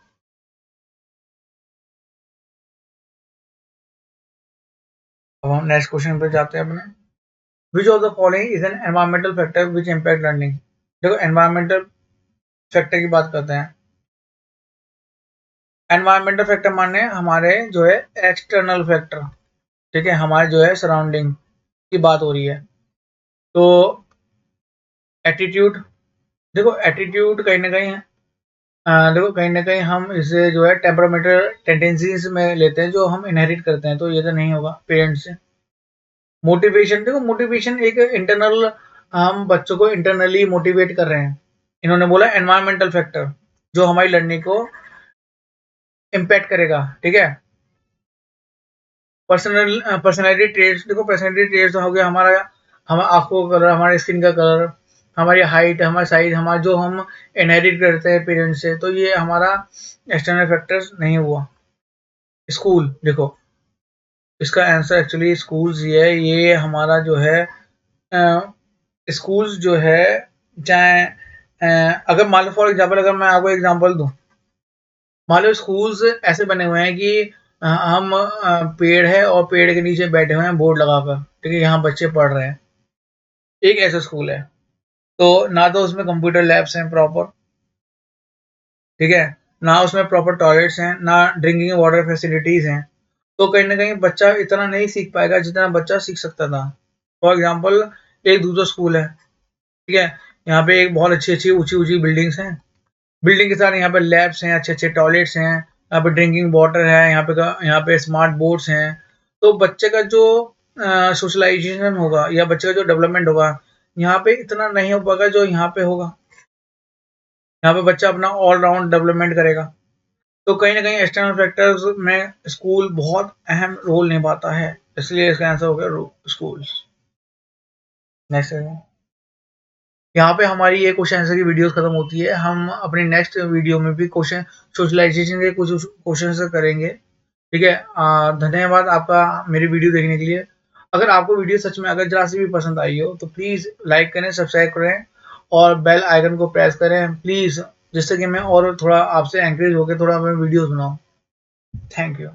अब हम नेक्स्ट क्वेश्चन पे जाते हैं अपने, विच of the following is an environmental factor which impact learning. देखो, एनवायरमेंटल फैक्टर की बात करते हैं। एनवायरमेंटल फैक्टर माने हमारे जो है एक्सटर्नल फैक्टर। ठीक है, हमारे जो है सराउंडिंग की बात हो रही है। तो एटीट्यूड, देखो एटीट्यूड कहीं ना कहीं देखो कहीं ना कहीं हम इसे जो है टेम्परामेंटल टेंडेंसीज में लेते हैं, जो हम इनहेरिट करते हैं, तो ये तो नहीं होगा पेरेंट्स से। मोटिवेशन, देखो मोटिवेशन एक इंटरनल, हम बच्चों को इंटरनली मोटिवेट कर रहे हैं। इन्होंने बोला एनवायरमेंटल फैक्टर, जो हमारी लर्निंग को इम्पैक्ट करेगा। ठीक है, पर्सनैलिटी ट्रेट्स, देखो पर्सनैलिटी ट्रेट्स हो गया हमारा, हम आँखों का कलर, हमारे स्किन का कलर, हमारी हाइट, हमारा साइज़, हमारा जो हम इनहेरिट करते हैं पेरेंट्स से, तो ये हमारा एक्सटर्नल फैक्टर्स नहीं हुआ। स्कूल देखो, इसका आंसर एक्चुअली स्कूल्स ही है। ये हमारा जो है स्कूल्स जो है, चाहे अगर मान लो फॉर एग्जांपल, अगर मैं आपको एग्जांपल दूं, मान लो स्कूल्स ऐसे बने हुए हैं कि हम पेड़ है और पेड़ के नीचे बैठे हुए हैं बोर्ड लगाकर, ठीक है, यहाँ बच्चे पढ़ रहे हैं, एक ऐसा स्कूल है। तो ना तो उसमें कंप्यूटर लैब्स हैं प्रॉपर, ठीक है, ना उसमें प्रॉपर टॉयलेट्स हैं, ना ड्रिंकिंग वाटर फैसिलिटीज हैं। तो कहीं ना कहीं बच्चा इतना नहीं सीख पाएगा जितना बच्चा सीख सकता था। फॉर एग्जाम्पल, एक दूसरा स्कूल है, ठीक है, यहाँ पे एक बहुत अच्छी अच्छी ऊंची ऊंची बिल्डिंग्स हैं, बिल्डिंग के साथ यहाँ पे लैब्स हैं, अच्छे अच्छे टॉयलेट्स हैं, यहाँ पे ड्रिंकिंग वाटर है, यहाँ पे स्मार्ट बोर्ड्स हैं। तो बच्चे का जो सोशलाइजेशन होगा या बच्चे का जो डेवलपमेंट होगा, यहाँ पे इतना नहीं हो पाएगा जो यहाँ पे होगा। यहाँ पे बच्चा अपना ऑल राउंड डेवलपमेंट करेगा। तो कहीं ना कहीं एक्सटर्नल फैक्टर्स में स्कूल बहुत अहम रोल निभाता है, इसलिए इसका आंसर हो गया स्कूल्स। नेक्स्ट, यहाँ पे हमारी ये क्वेश्चन आंसर की वीडियोस खत्म होती है। हम अपने नेक्स्ट वीडियो में भी क्वेश्चन सोशलाइजेशन के कुछ क्वेश्चन करेंगे। ठीक है, धन्यवाद आपका मेरी वीडियो देखने के लिए। अगर आपको वीडियो सच में अगर जरा सी भी पसंद आई हो तो प्लीज़ लाइक करें, सब्सक्राइब करें और बेल आइकन को प्रेस करें प्लीज़, जिससे कि मैं और थोड़ा आपसे एंकरेज होकर थोड़ा मैं वीडियोस बनाऊँ। Thank you.